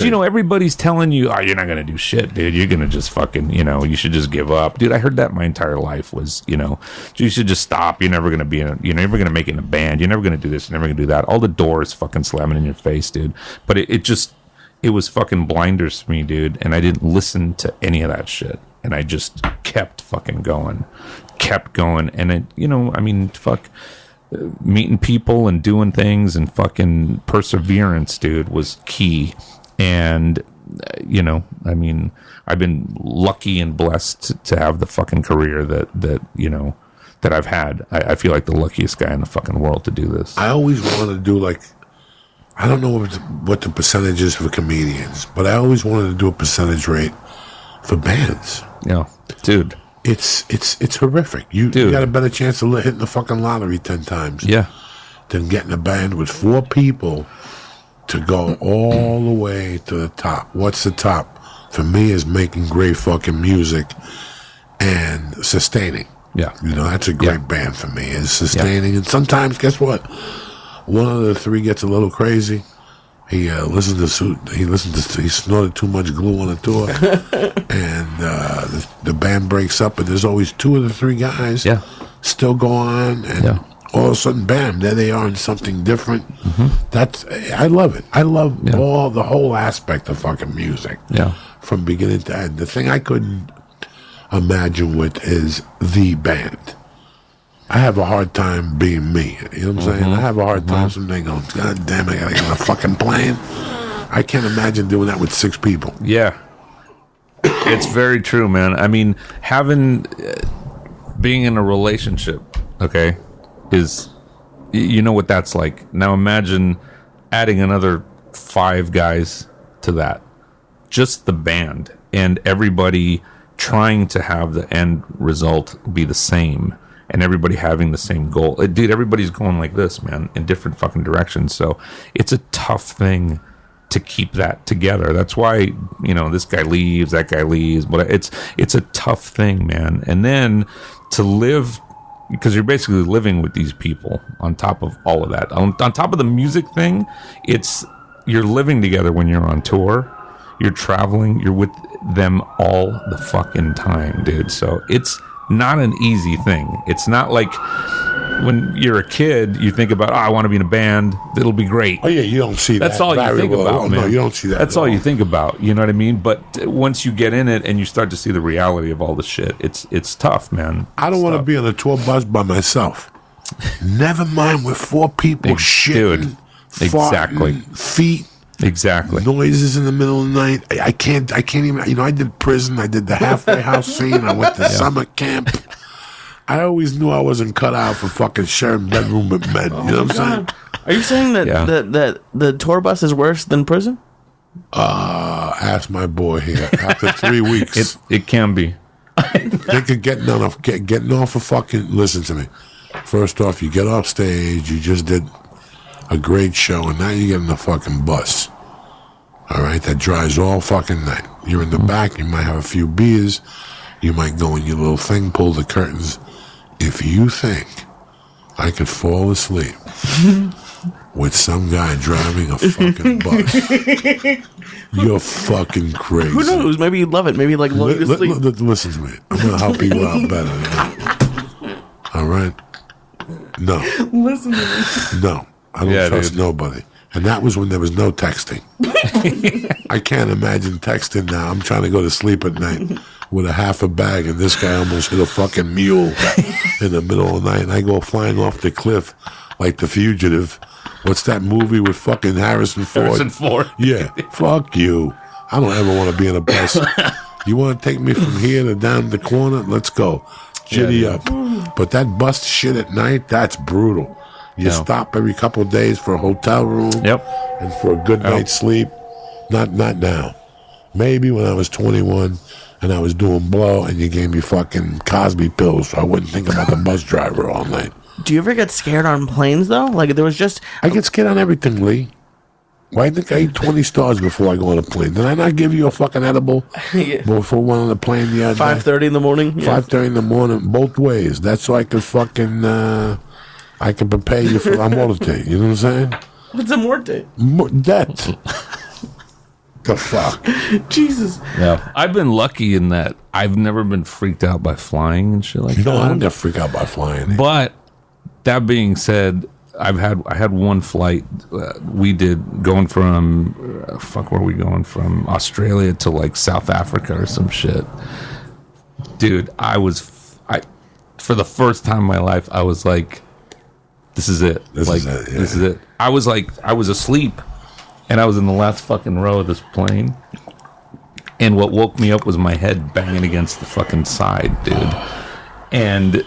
you know everybody's telling you, oh, you're not gonna do shit, dude. You're gonna just fucking, you know, you should just give up, dude. I heard that my entire life was, you know, you should just stop. You're never gonna be you're never gonna make it in a band. You're never gonna do this. You're never gonna do that. All the doors fucking slamming in your face, dude. But it was fucking blinders to me, dude. And I didn't listen to any of that shit. And I just kept fucking going. And it, you know, I mean, fuck, meeting people and doing things and fucking perseverance, dude, was key. And you know, I mean, I've been lucky and blessed to have the fucking career that you know that I've had. I feel like the luckiest guy in the fucking world to do this. I always wanted to do, like, I don't know what the percentage is for comedians, but I always wanted to do a percentage rate for bands. Yeah, dude. It's horrific. You got a better chance of hitting the fucking lottery 10 times. Yeah. Than getting a band with 4 people to go all the way to the top. What's the top? For me, is making great fucking music and sustaining. Yeah. You know, that's a great band for me, is sustaining. And sometimes, guess what? One of the 3 gets a little crazy. He snorted too much glue on the tour, and the band breaks up. But there's always 2 of the 3 guys still go on, and all of a sudden, bam, there they are in something different. I love it. I love the whole aspect of fucking music, from beginning to end. The thing I couldn't imagine with is the band. I have a hard time being me. You know what I'm saying? I have a hard time someday going, God damn it, I gotta get on a fucking plane. I can't imagine doing that with 6 people. Yeah. It's very true, man. I mean, being in a relationship, okay, is, you know what that's like. Now imagine adding another 5 guys to that. Just the band and everybody trying to have the end result be the same and everybody having the same goal. Dude, everybody's going like this, man, in different fucking directions. So it's a tough thing to keep that together. That's why, you know, this guy leaves, that guy leaves, but it's a tough thing, man. And then to live, because you're basically living with these people on top of all of that. On top of the music thing, you're living together when you're on tour. You're traveling, you're with them all the fucking time, dude. So it's not an easy thing. It's not like when you're a kid, you think about, I want to be in a band. It'll be great. Oh, yeah, you don't see that. That's all you think about, man. No, you don't see that. That's all you think about. You know what I mean? But once you get in it and you start to see the reality of all the shit, it's tough, man. I don't want to be on a tour bus by myself. Never mind with 4 people shitting, dude, exactly. farting, feet. Exactly. Noises in the middle of the night. I can't even, you know, I did prison. I did the halfway house scene. I went to summer camp. I always knew I wasn't cut out for fucking sharing bedroom with men. You know what I'm saying? Are you saying that the tour bus is worse than prison? Ask my boy here. After 3 weeks, it can be. Think of getting off a fucking. Listen to me. First off, you get off stage. You just did a great show, and now you get in the fucking bus. All right, that drives all fucking night. You're in the back. You might have a few beers. You might go in your little thing, pull the curtains. If you think I could fall asleep with some guy driving a fucking bus, you're fucking crazy. Who knows? Maybe you'd love it. Maybe like lull you to sleep. Listen to me. I'm gonna help you out better. You know? All right. No. Listen to me. No. I don't trust nobody. And that was when there was no texting. I can't imagine texting now. I'm trying to go to sleep at night with a half a bag, and this guy almost hit a fucking mule in the middle of the night, and I go flying off the cliff like The Fugitive. What's that movie with fucking Harrison Ford? Harrison Ford. Yeah. Fuck you. I don't ever want to be in a bus. You want to take me from here to down the corner? Let's go. Jitty up. But that bus shit at night, that's brutal. You stop every couple of days for a hotel room and for a good night's sleep. Not now. Maybe when I was 21 and I was doing blow and you gave me fucking Cosby pills so I wouldn't think about the bus driver all night. Do you ever get scared on planes, though? Like, there was just... I get scared on everything, Lee. Why do you think I eat 20 stars before I go on a plane? Did I not give you a fucking edible before one on the plane the other day? 5:30 in the morning? 5:30 in the morning, both ways. That's so I could fucking... I can prepare you for La Muerte. You know what I'm saying? What's a morte? That. The fuck? Jesus. Yeah. I've been lucky in that I've never been freaked out by flying and shit like that. No, I don't get freaked out by flying. But that being said, I had one flight we did going from where were we going from Australia to like South Africa or some shit. Dude, for the first time in my life I was like, this is it. This is it. I was asleep and I was in the last fucking row of this plane. And what woke me up was my head banging against the fucking side, dude. And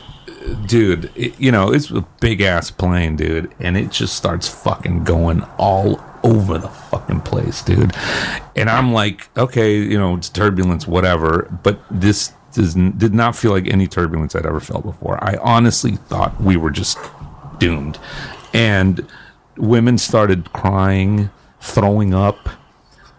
dude, it's a big ass plane, dude. And it just starts fucking going all over the fucking place, dude. And I'm like, okay, it's turbulence, whatever. But this did not feel like any turbulence I'd ever felt before. I honestly thought we were just doomed. And women started crying, throwing up.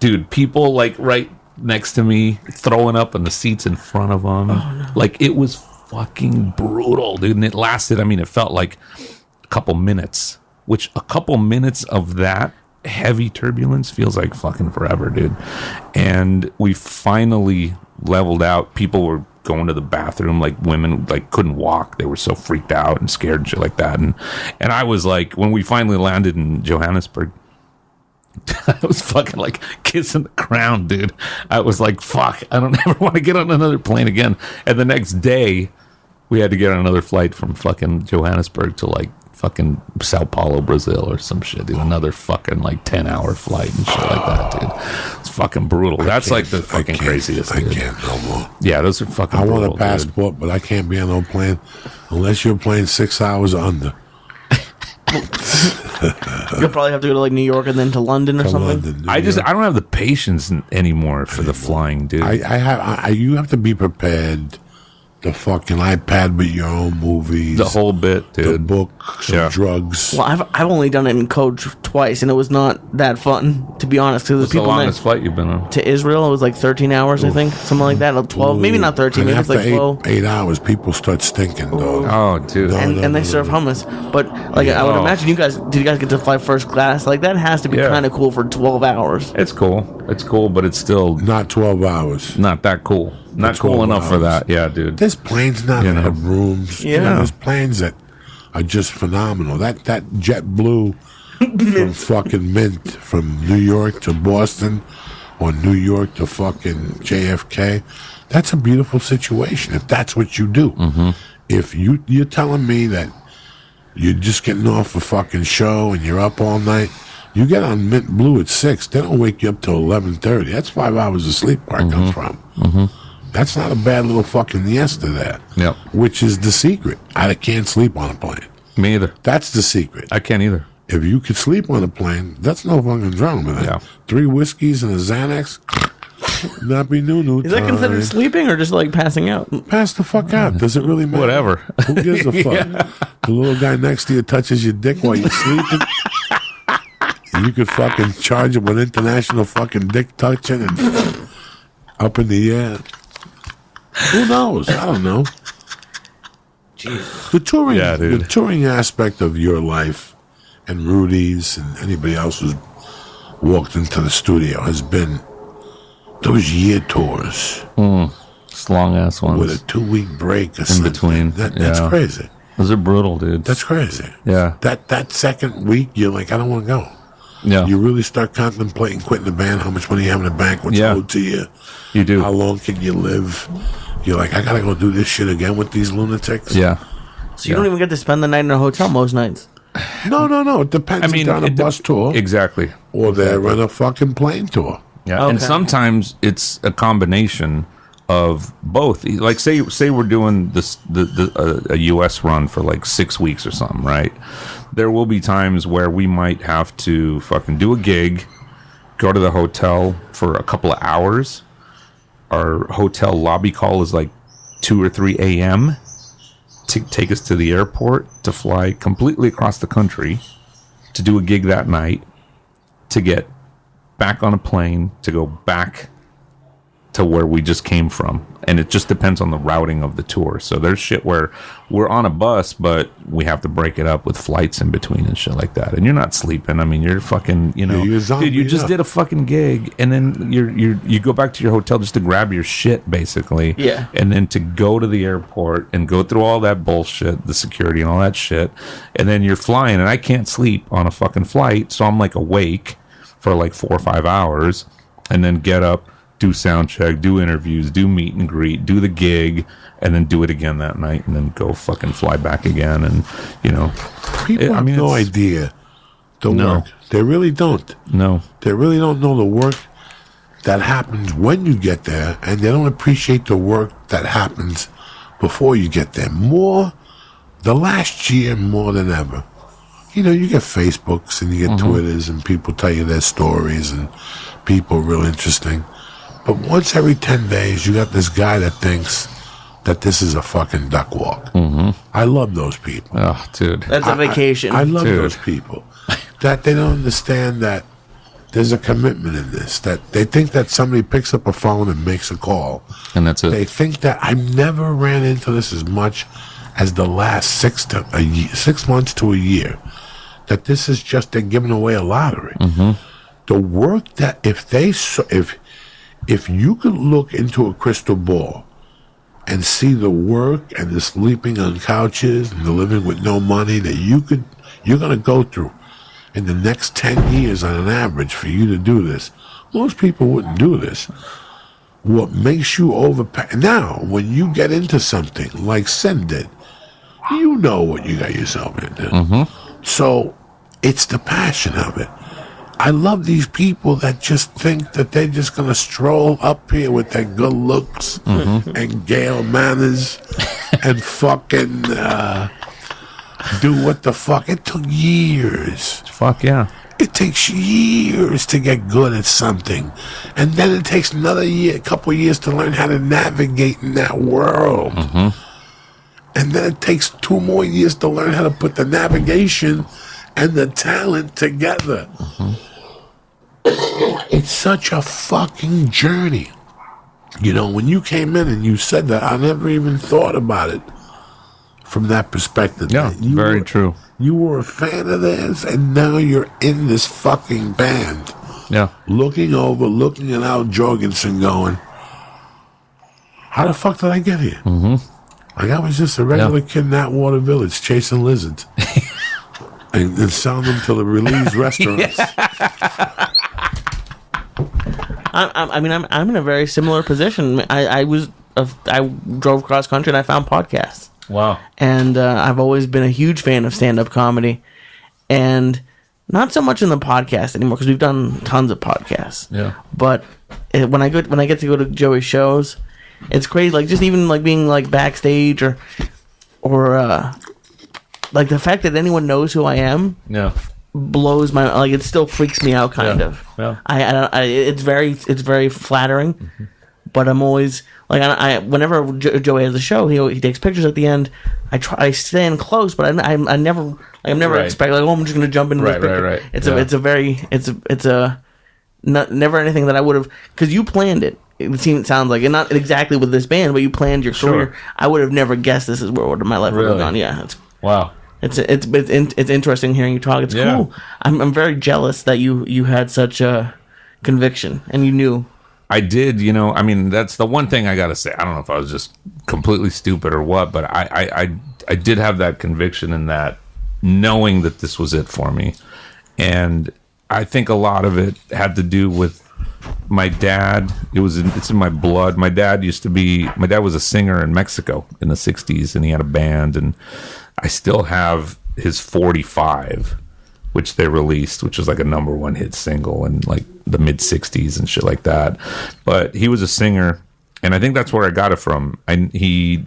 Dude, people like right next to me throwing up on the seats in front of them. Oh, no. Like, it was fucking brutal, dude. And it lasted, it felt like a couple minutes, which a couple minutes of that heavy turbulence feels like fucking forever, dude. And we finally leveled out. People were going to the bathroom, like women like couldn't walk. They were so freaked out and scared and shit like that. And I was like, when we finally landed in Johannesburg, I was fucking like kissing the ground, dude. I was like, fuck, I don't ever want to get on another plane again. And the next day We had to get on another flight from fucking Johannesburg to like fucking Sao Paulo, Brazil, or some shit, dude. Another fucking like 10-hour flight and shit like that, dude. It's fucking brutal. That's like the fucking craziest. I can't no more. Yeah, those are fucking. I brutal, want a passport, but I can't be on no plane unless you're playing 6 hours or under. You'll probably have to go to like New York and then to London or something. London, I don't have the patience anymore for the flying, dude. You have to be prepared. The fucking iPad with your own movies. The whole bit, dude. The book, some drugs. Well, I've only done it in coach twice, and it was not that fun, to be honest. Because What's the longest flight you've been on? To Israel, it was like 13 hours, I think, something like that. 12, maybe not 13, maybe it's like 12. 8 hours, people start stinking, dog. Oh, dude. And they serve hummus. But like, I would imagine did you guys get to fly first class? Like, that has to be kind of cool for 12 hours. It's cool, but it's still not 12 hours. Not that cool. Not cool enough for that. Yeah, dude. There's planes now that have rooms. Yeah. There's planes that are just phenomenal. That JetBlue from fucking Mint from New York to Boston or New York to fucking JFK, that's a beautiful situation if that's what you do. Mm-hmm. If you're telling me that you're just getting off a fucking show and you're up all night, you get on Mint Blue at 6, they don't wake you up till 11:30. That's 5 hours of sleep where I come from. Mm-hmm. That's not a bad little fucking siesta there. Yep. Which is the secret. I can't sleep on a plane. Me either. That's the secret. I can't either. If you could sleep on a plane, that's no fucking drama. Yeah. 3 whiskeys and a Xanax, not be new. Is that considered sleeping or just like passing out? Pass the fuck out. Does it really matter? Whatever. Who gives a fuck? The little guy next to you touches your dick while you're sleeping. You could fucking charge him with international fucking dick touching and up in the air. Who knows? I don't know. Jeez. The touring aspect of your life and Rudy's and anybody else who's walked into the studio has been those year tours. It's long ass ones with a 2-week break or in something. between. That's crazy. Those are brutal, dude. That's crazy. Yeah. That second week, you're like, I don't want to go. Yeah. You really start contemplating quitting the band. How much money you have in the bank? What's owed to you? You do. How long can you live? You're like, I gotta go do this shit again with these lunatics. Yeah. So you don't even get to spend the night in a hotel most nights. No. It depends. If they're on a bus tour, exactly, or they're on a fucking plane tour. Yeah, Okay. and sometimes it's a combination of both. Like say we're doing a U.S. run for like 6 weeks or something, right? There will be times where we might have to fucking do a gig, go to the hotel for a couple of hours. Our hotel lobby call is like 2 or 3 a.m. to take us to the airport to fly completely across the country to do a gig that night, to get back on a plane to go back to where we just came from. And it just depends on the routing of the tour. So there's shit where we're on a bus, but we have to break it up with flights in between and shit like that. And you're not sleeping. I mean, you're fucking, dude, you just did a fucking gig, and then you go back to your hotel just to grab your shit, basically. Yeah. And then to go to the airport and go through all that bullshit, the security and all that shit. And then you're flying, and I can't sleep on a fucking flight, so I'm like awake for like 4 or 5 hours, and then get up, do sound check, do interviews, do meet and greet, do the gig, and then do it again that night, and then go fucking fly back again. And people have no idea the work. They really don't. No, they really don't know the work that happens when you get there, and they don't appreciate the work that happens before you get there. The last year more than ever. You get Facebooks and you get Twitters, and people tell you their stories, and people are real interesting. But once every 10 days, you got this guy that thinks that this is a fucking duck walk. Mm-hmm. I love those people. Oh, dude. That's a vacation. I love those people. That they don't understand that there's a commitment in this. That they think that somebody picks up a phone and makes a call. And that's it. They think that I never ran into this as much as the last 6 months to a year. That this is just they're giving away a lottery. Mm-hmm. The work that if you could look into a crystal ball and see the work and the sleeping on couches and the living with no money that you're going to go through in the next 10 years on an average for you to do this, most people wouldn't do this. what makes you overpay. Now, when you get into something like Sen did, you know what you got yourself into. So it's the passion of it. I love these people that just think that they're just going to stroll up here with their good looks and gale manners and fucking do what the fuck. It took years. Fuck yeah. It takes years to get good at something. And then it takes another year, a couple of years to learn how to navigate in that world. And then it takes 2 more years to learn how to put the navigation and the talent together. It's such a fucking journey. You know, when you came in and you said that, I never even thought about it from that perspective. Yeah, very true. You were a fan of theirs, and now you're in this fucking band. Yeah. Looking at Al Jorgensen going, how the fuck did I get here? Like, I was just a regular kid in Atwater Village chasing lizards. and selling them to the released restaurants. I'm in a very similar position. I drove cross country and I found podcasts. Wow. And I've always been a huge fan of stand-up comedy, and not so much in the podcast anymore because we've done tons of podcasts. Yeah. But when I get to go to Joey's shows, it's crazy. Like, just even like being like backstage or like the fact that anyone knows who I am. Yeah. Blows my, like, it still freaks me out kind of. Yeah. It's very flattering, but I'm always like, whenever Joey has a show, he takes pictures at the end. I stand close, but I'm never expect like, oh, I'm just gonna jump into this picture. Right. It's never anything that I would have, because you planned it. It sounds like, and not exactly with this band, but you planned your career. I would have never guessed this is where my life would have gone. Yeah, wow. It's interesting hearing you talk. It's cool. I'm very jealous that you had such a conviction and you knew. I did, I mean, that's the one thing I got to say. I don't know if I was just completely stupid or what, but I did have that conviction in that, knowing that this was it for me. And I think a lot of it had to do with my dad. It's in my blood. My dad was a singer in Mexico in the 60s, and he had a band, and I still have his 45, which they released, which was like a #1 hit single in like the mid 60s and shit like that. But he was a singer, and I think that's where I got it from. He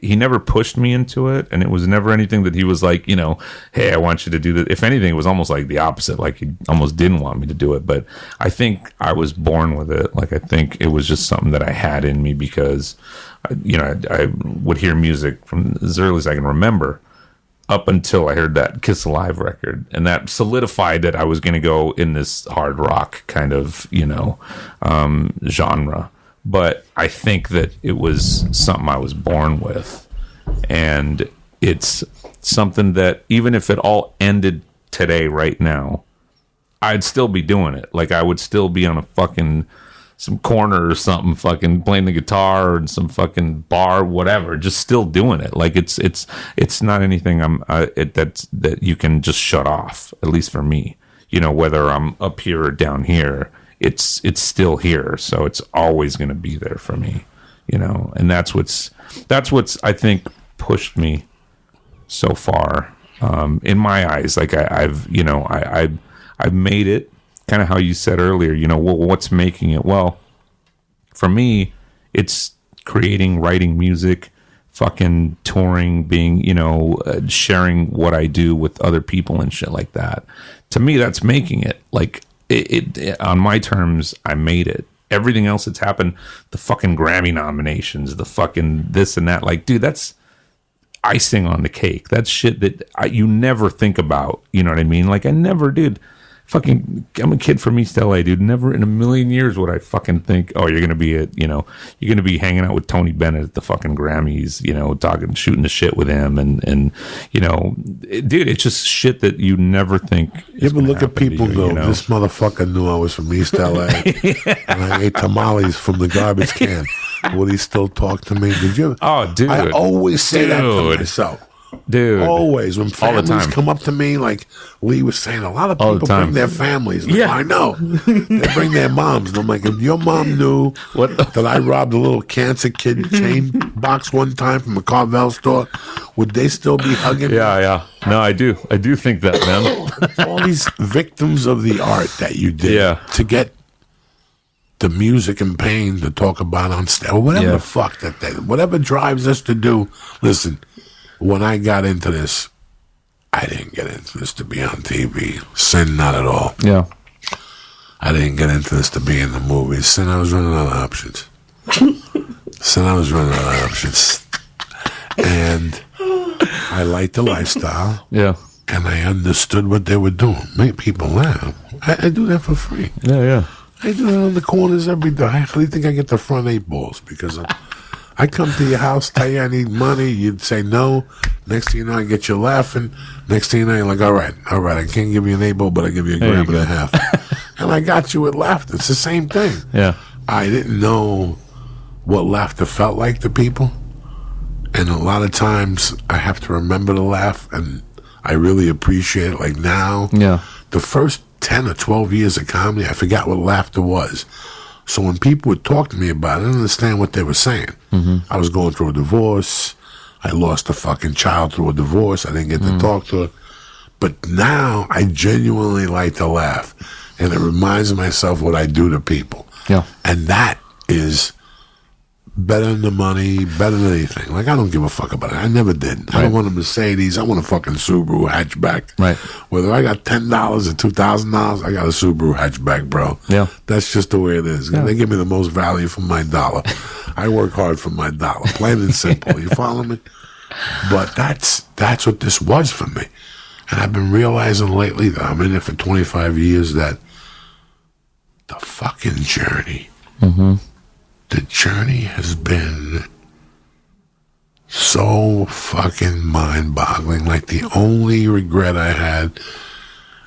never pushed me into it, and it was never anything that he was like, hey, I want you to do that. If anything, it was almost like the opposite. Like, he almost didn't want me to do it. But I think I was born with it. Like, I think it was just something that I had in me because, I would hear music from as early as I can remember, up until I heard that Kiss Alive record, and that solidified that I was going to go in this hard rock kind of, genre. But I think that it was something I was born with, and it's something that even if it all ended today, right now, I'd still be doing it. Like, I would still be on some corner or something, fucking playing the guitar in some fucking bar, whatever, just still doing it. Like, it's not anything that you can just shut off, at least for me. Whether I'm up here or down here, it's still here, so it's always going to be there for me. And that's what's I think pushed me so far, in my eyes. Like, I've made it. Kind of how you said earlier, what's making it? Well, for me, it's creating, writing music, fucking touring, being, sharing what I do with other people and shit like that. To me, that's making it. Like, it on my terms, I made it. Everything else that's happened, the fucking Grammy nominations, the fucking this and that, like, dude, that's icing on the cake. That's shit that you never think about. You know what I mean? Like, I never did. I'm a kid from East LA, dude. Never in a million years would I fucking think, oh, you're gonna be you're gonna be hanging out with Tony Bennett at the fucking Grammys, talking, shooting the shit with him, and dude, it's just shit that you never think. You ever look at people and go, this motherfucker knew I was from East LA, and I ate tamales from the garbage can. Will he still talk to me? Did you? Oh, dude, I always say that to myself. dude. Always. When All the families time. come up to me, like Lee was saying, a lot of All the people time. bring their families. Like, Yeah. I know. They bring their moms. And I'm like, if your mom knew What the- that I robbed a little cancer kid chain box one time from a Carvel store, would they still be hugging me? Yeah. No, I do think that, man. All these victims of the art that you did Yeah. to get the music and pain to talk about on stage, or whatever Yeah. the fuck whatever drives us to do. Listen, when I got into this, I didn't get into this to be on TV. Sin, not at all. Yeah. I didn't get into this to be in the movies. Sin, I was running out of options. And I liked the lifestyle, Yeah. and I understood what they were doing. Make people laugh. I do that for free. Yeah. I do it on the corners every day. I actually think I get the front 8 balls because I come to your house, tell you I need money. You'd say no. Next thing you know, I get you laughing. Next thing you know, you're like, all right. I can't give you an 8 ball, but I give you a gram and a half. And I got you with laughter. It's the same thing. Yeah. I didn't know what laughter felt like to people. And a lot of times I have to remember to laugh, and I really appreciate it. Like now, Yeah. the first 10 or 12 years of comedy, I forgot what laughter was. So when people would talk to me about it, I didn't understand what they were saying. I was going through a divorce. I lost a fucking child through a divorce. I didn't get to talk to her. But now I genuinely like to laugh. And it reminds myself what I do to people. Yeah. And that is better than the money, better than anything. Like, I don't give a fuck about it. I never did. I don't want a Mercedes. I want a fucking Subaru hatchback. Right. Whether I got $10 or $2,000, I got a Subaru hatchback, bro. Yeah. That's just the way it is. Yeah. They give me the most value for my dollar. I work hard for my dollar. Plain and simple. You follow me? But that's what this was for me. And I've been realizing lately that I'm in it for 25 years that the fucking journey, the journey has been so fucking mind-boggling. Like, the only regret I had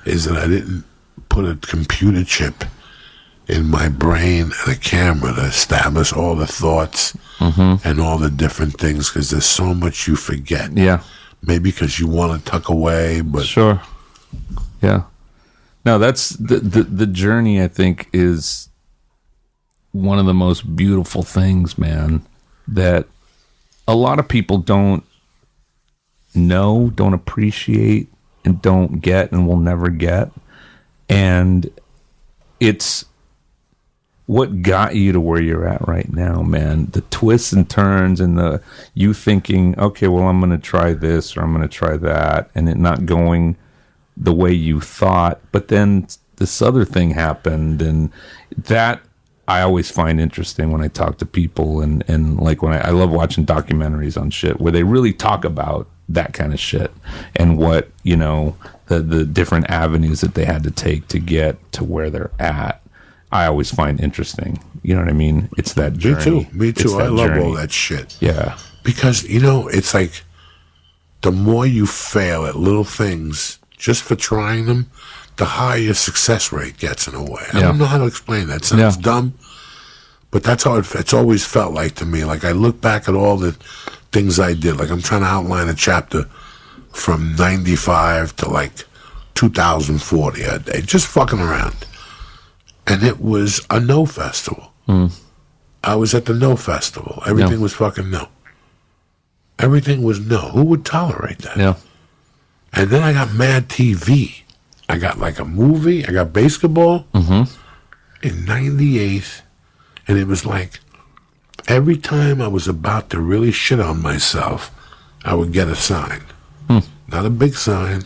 is that I didn't put a computer chip in my brain and a camera to establish all the thoughts and all the different things, because there's so much you forget. Yeah. Maybe because you want to tuck away, but Sure. Yeah. No, that's the journey, I think, is one of the most beautiful things, man, that a lot of people don't know, don't appreciate, and don't get, and will never get. And it's what got you to where you're at right now, man. The twists and turns, and the you thinking, okay, well, I'm going to try this or I'm going to try that, and it not going the way you thought. But then this other thing happened, and that I always find interesting when I talk to people, and like when I love watching documentaries on shit where they really talk about that kind of shit and what, you know, the different avenues that they had to take to get to where they're at. I always find interesting. You know what I mean? It's that journey. Me It's too. I that love journey. all that shit. Yeah. Because, you know, it's like the more you fail at little things just for trying them, the higher your success rate gets in a way. I don't know how to explain that. It sounds dumb, but that's how it's always felt like to me. Like, I look back at all the things I did. Like, I'm trying to outline a chapter from 95 to like 2040 a day, just fucking around. And it was a no festival. I was at the no festival. Everything was fucking no. Everything was no. Who would tolerate that? Yeah. And then I got Mad TV. I got like a movie. I got basketball in 98. And it was like every time I was about to really shit on myself, I would get a sign. Not a big sign,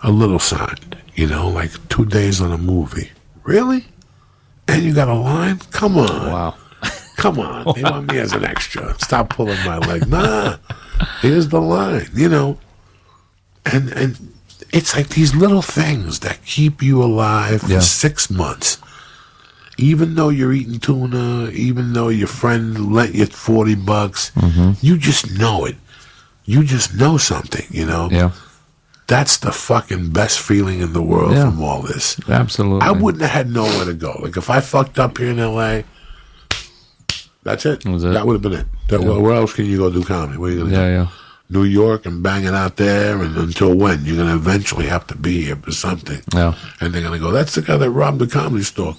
a little sign. You know, like 2 days on a movie. Really? And you got a line? Come on. Wow. Come on. They want me as an extra. Stop pulling my leg. Nah. Here's the line, you know. And it's like these little things that keep you alive for 6 months. Even though you're eating tuna, even though your friend lent you $40, you just know it. You just know something, you know? Yeah. That's the fucking best feeling in the world from all this. Absolutely. I wouldn't have had nowhere to go. Like, if I fucked up here in L.A., that's it. Was it? That would have been it. Where else can you go do comedy? Where are you going to go? Yeah. New York and bang it out there, and until when? You're going to eventually have to be here for something. Yeah. And they're going to go, that's the guy that robbed the Comedy Store.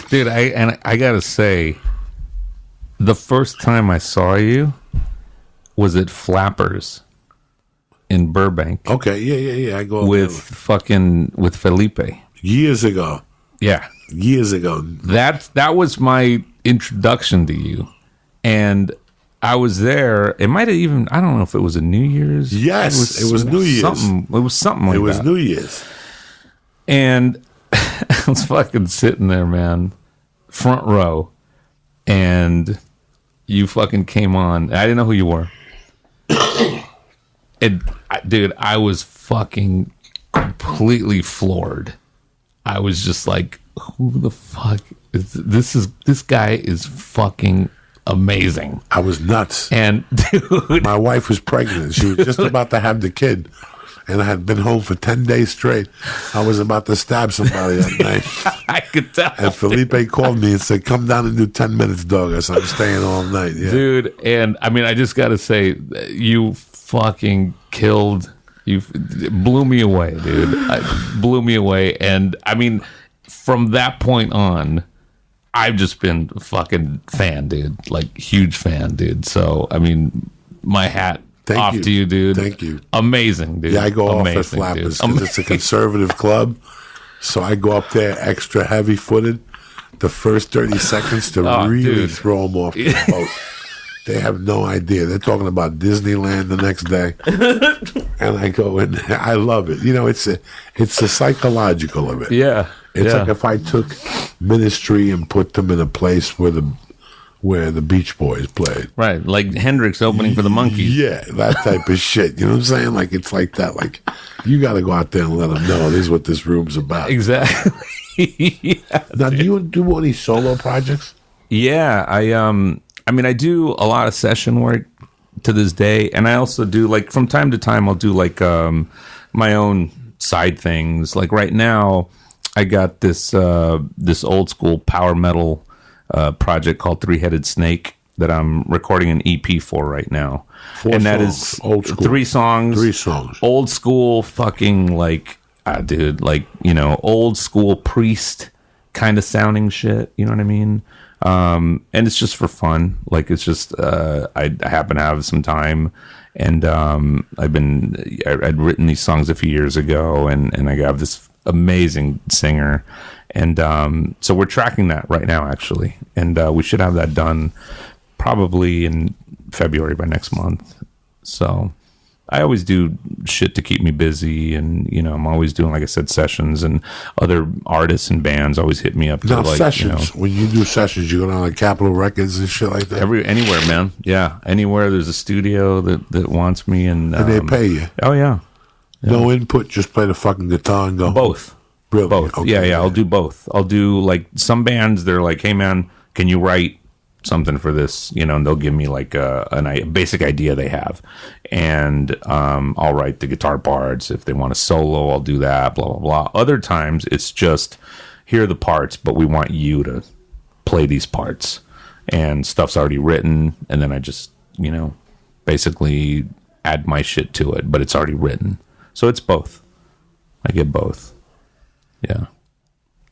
Dude, I got to say, the first time I saw you was at Flappers in Burbank. Okay, yeah. I go with Felipe. years ago. Yeah. Years ago. That was my introduction to you. And I was there. It might have even, I don't know if it was a New Year's. Yes, it was New Year's. It was something like that. It was New Year's. And I was fucking sitting there, man, front row. And you fucking came on. I didn't know who you were. And, dude, I was fucking completely floored. I was just like, who the fuck is this guy is fucking amazing. I was nuts. And dude, my wife was pregnant. She was just about to have the kid. And I had been home for 10 days straight. I was about to stab somebody that night. I could tell. And Felipe called me and said, come down and do 10 minutes, dog. I said, I'm staying all night. Yeah. Dude, and I mean, I just got to say, you fucking killed. You blew me away, dude. Blew me away. And I mean, from that point on, I've just been a fucking fan, dude. Like, huge fan, dude. So, I mean, my hat off to you, dude. Thank you. Amazing, dude. Yeah, I go Amazing, off at Flappers because it's a conservative club. So I go up there extra heavy-footed the first 30 seconds to really throw them off the boat. They have no idea. They're talking about Disneyland the next day. And I go in. I love it. You know, it's the psychological of it. Yeah. It's like if I took Ministry and put them in a place where the Beach Boys played. Right. Like Hendrix opening for the Monkees. Yeah, that type of shit. You know what I'm saying? Like, it's like that. Like, you got to go out there and let them know this is what this room's about. Exactly. Yeah, now, do you do any solo projects? Yeah, I mean, I do a lot of session work to this day, and I also do, like, from time to time, I'll do, like, my own side things. Like, right now, I got this old school power metal project called Three-Headed Snake that I'm recording an EP for right now. 4 and that songs. is Old school. 3 songs. 3 songs. Old school fucking, like, dude, like, you know, old school Priest kind of sounding shit. You know what I mean? And it's just for fun. Like, it's just, I happen to have some time, and I'd written these songs a few years ago, and I have this amazing singer, and so we're tracking that right now, actually, and we should have that done probably in February by next month. So I always do shit to keep me busy, and, you know, I'm always doing, like I said, sessions, and other artists and bands always hit me up. Now, like, sessions. You know, when you do sessions, you go down to Capitol Records and shit like that? Anywhere, man. Yeah, anywhere there's a studio that wants me, and they pay you? Oh, yeah. No input, just play the fucking guitar and go? Both. Really? Both. Okay, yeah, I'll do both. I'll do, like, some bands, they're like, hey, man, can you write something for this? You know, and they'll give me, like, a basic idea they have. And I'll write the guitar parts. If they want a solo, I'll do that, blah, blah, blah. Other times, it's just, here are the parts, but we want you to play these parts. And stuff's already written, and then I just, you know, basically add my shit to it, but it's already written. So it's both. I get both. Yeah.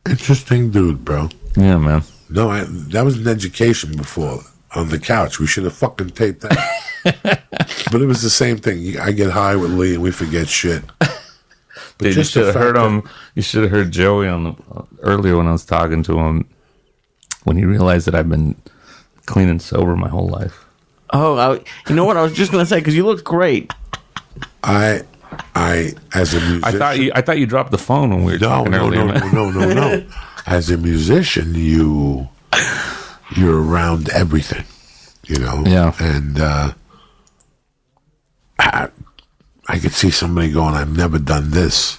Interesting dude, bro. Yeah, man. No, that was an education before on the couch. We should have fucking taped that. But it was the same thing. I get high with Lee and we forget shit. But dude, you should have heard him. You should have heard Joey earlier when I was talking to him, when he realized that I've been clean and sober my whole life. Oh, you know what? I was just gonna say, because you look great. I as a musician, I thought you dropped the phone when we were talking earlier. No. As a musician, you're around everything, you know. Yeah. And I could see somebody going, "I've never done this,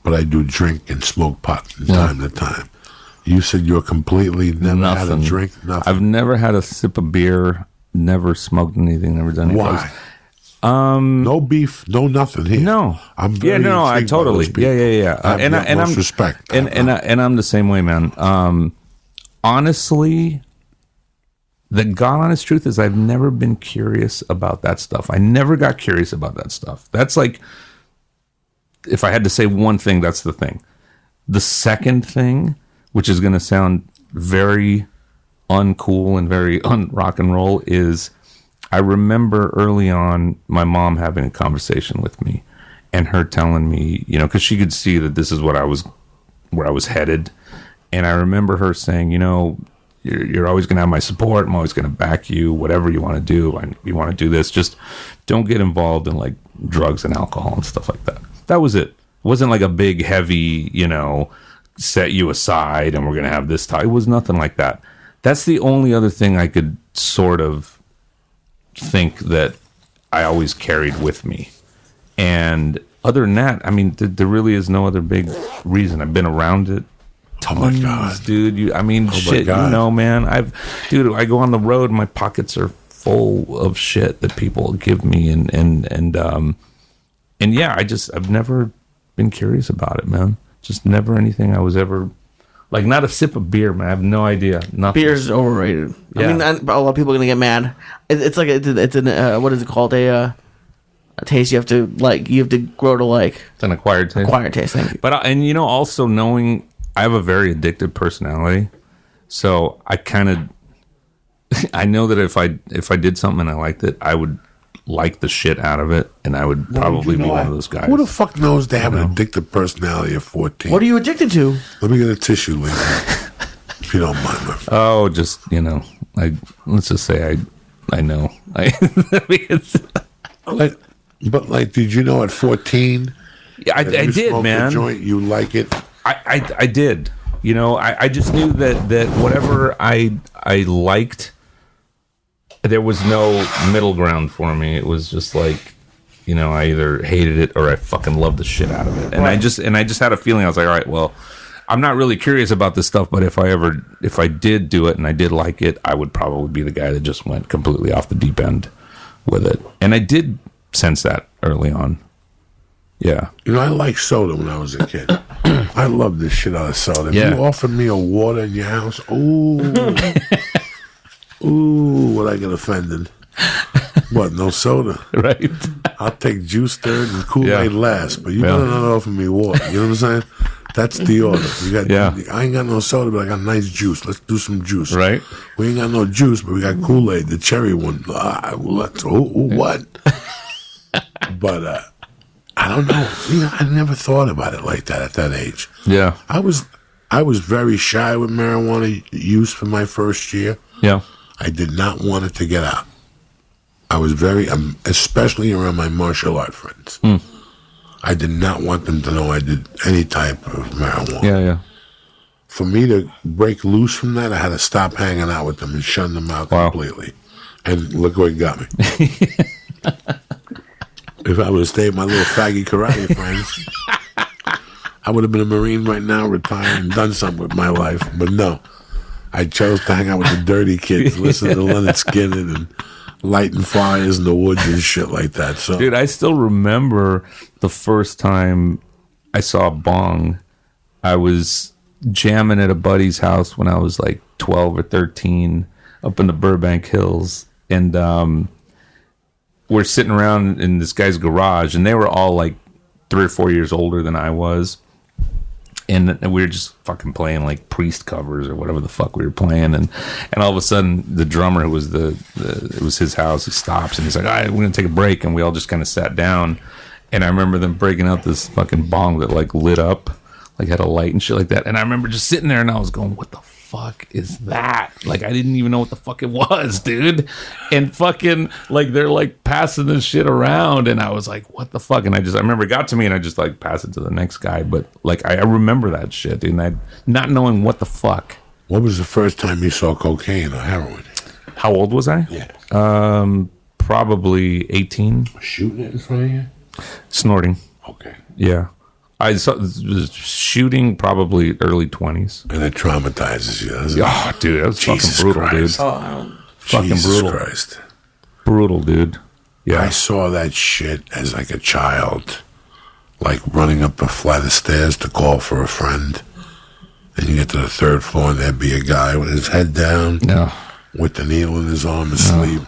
but I do drink and smoke pot from time to time." You said you're completely never had a drink. Nothing. I've never had a sip of beer. Never smoked anything. Never done anything. Why? No beef, no nothing here. No, I'm very I totally, yeah. And I'm respect, and I'm the same way, man. Honestly, The God honest truth is I've never been curious about that stuff. I never got curious about that stuff. That's like, if I had to say one thing, that's the thing. The second thing, which is going to sound very uncool and very un-rock and roll, is I remember early on my mom having a conversation with me and her telling me, you know, because she could see that this is where I was headed. And I remember her saying, you know, you're always going to have my support. I'm always going to back you, whatever you want to do. You want to do this, just don't get involved in like drugs and alcohol and stuff like that. That was it. It wasn't like a big, heavy, you know, set you aside and we're going to have this time. It was nothing like that. That's the only other thing I could sort of think that I always carried with me. And other than that, I mean, there really is no other big reason. I've been around it. Oh my God, dude! Shit, you know, man. I go on the road. My pockets are full of shit that people give me, and yeah, I've never been curious about it, man. Just never anything I was ever like. Not a sip of beer, man. I have no idea. Nothing. Beer's overrated. Yeah. I mean, a lot of people are gonna get mad. It's like it's an what is it called? A taste you have to grow to like. It's an acquired taste. Acquired taste. Thank you. But and you know, also knowing. I have a very addictive personality, so I kind of I know that if I did something and I liked it, I would like the shit out of it, and I would probably be one of those guys. Who the fuck knows they have an addictive personality at 14? What are you addicted to? Let me get a tissue, lady, if you don't mind. My friend. Oh, just let's just say I know. Did you know at 14? Yeah, I did, man. A joint, you like it. I did. You know, I just knew that whatever I liked, there was no middle ground for me. It was just like, you know, I either hated it or I fucking loved the shit out of it. And right. I just had a feeling. I was like, all right, well, I'm not really curious about this stuff, but if I did do it and I did like it, I would probably be the guy that just went completely off the deep end with it. And I did sense that early on. Yeah. You know, I liked soda when I was a kid. I loved this shit out of soda. If Yeah. you offered me a water in your house, ooh, would I get offended? What, no soda? Right. I'll take juice third and Kool-Aid last, but you better not offer me water. You know what I'm saying? That's the order. I ain't got no soda, but I got nice juice. Let's do some juice. Right. We ain't got no juice, but we got Kool-Aid, the cherry one. What? But, I don't know. You know, I never thought about it like that at that age. Yeah. I was very shy with marijuana use for my first year. Yeah. I did not want it to get out. I was very, especially around my martial art friends. I did not want them to know I did any type of marijuana. Yeah. For me to break loose from that, I had to stop hanging out with them and shun them out completely. And look where it got me. If I would have stayed with my little faggy karate friends, I would have been a Marine right now, retired and done something with my life. But no, I chose to hang out with the dirty kids, listen to Leonard Skinner and lighting fires in the woods and shit like that. So, dude, I still remember the first time I saw a bong. I was jamming at a buddy's house when I was like 12 or 13 up in the Burbank Hills. And, we're sitting around in this guy's garage, and they were all like 3 or 4 years older than I was. And we were just fucking playing like Priest covers or whatever the fuck we were playing. And all of a sudden, the drummer, it was his house, he stops and he's like, all right, we're going to take a break. And we all just kind of sat down. And I remember them breaking out this fucking bong that like lit up, like had a light and shit like that. And I remember just sitting there and I was going, what the fuck is that? Like, I didn't even know what the fuck it was, dude. And fucking like they're like passing this shit around, and I was like, what the fuck? And I remember it got to me, and I just like passed it to the next guy. But like I remember that shit, dude, and I not knowing what the fuck. what was the first time you saw cocaine or heroin? How old was I? Yeah. Probably 18. Shooting it in front of you? Snorting. Okay. Yeah. I saw shooting probably early 20s. And it traumatizes you, doesn't it? Oh, dude, that was Jesus fucking brutal, Christ. dude. Fucking Jesus brutal. Christ. Brutal, dude. Yeah. I saw that shit as like a child, like running up a flight of stairs to call for a friend. And you get to the third floor and there'd be a guy with his head down. No. with the needle in his arm asleep.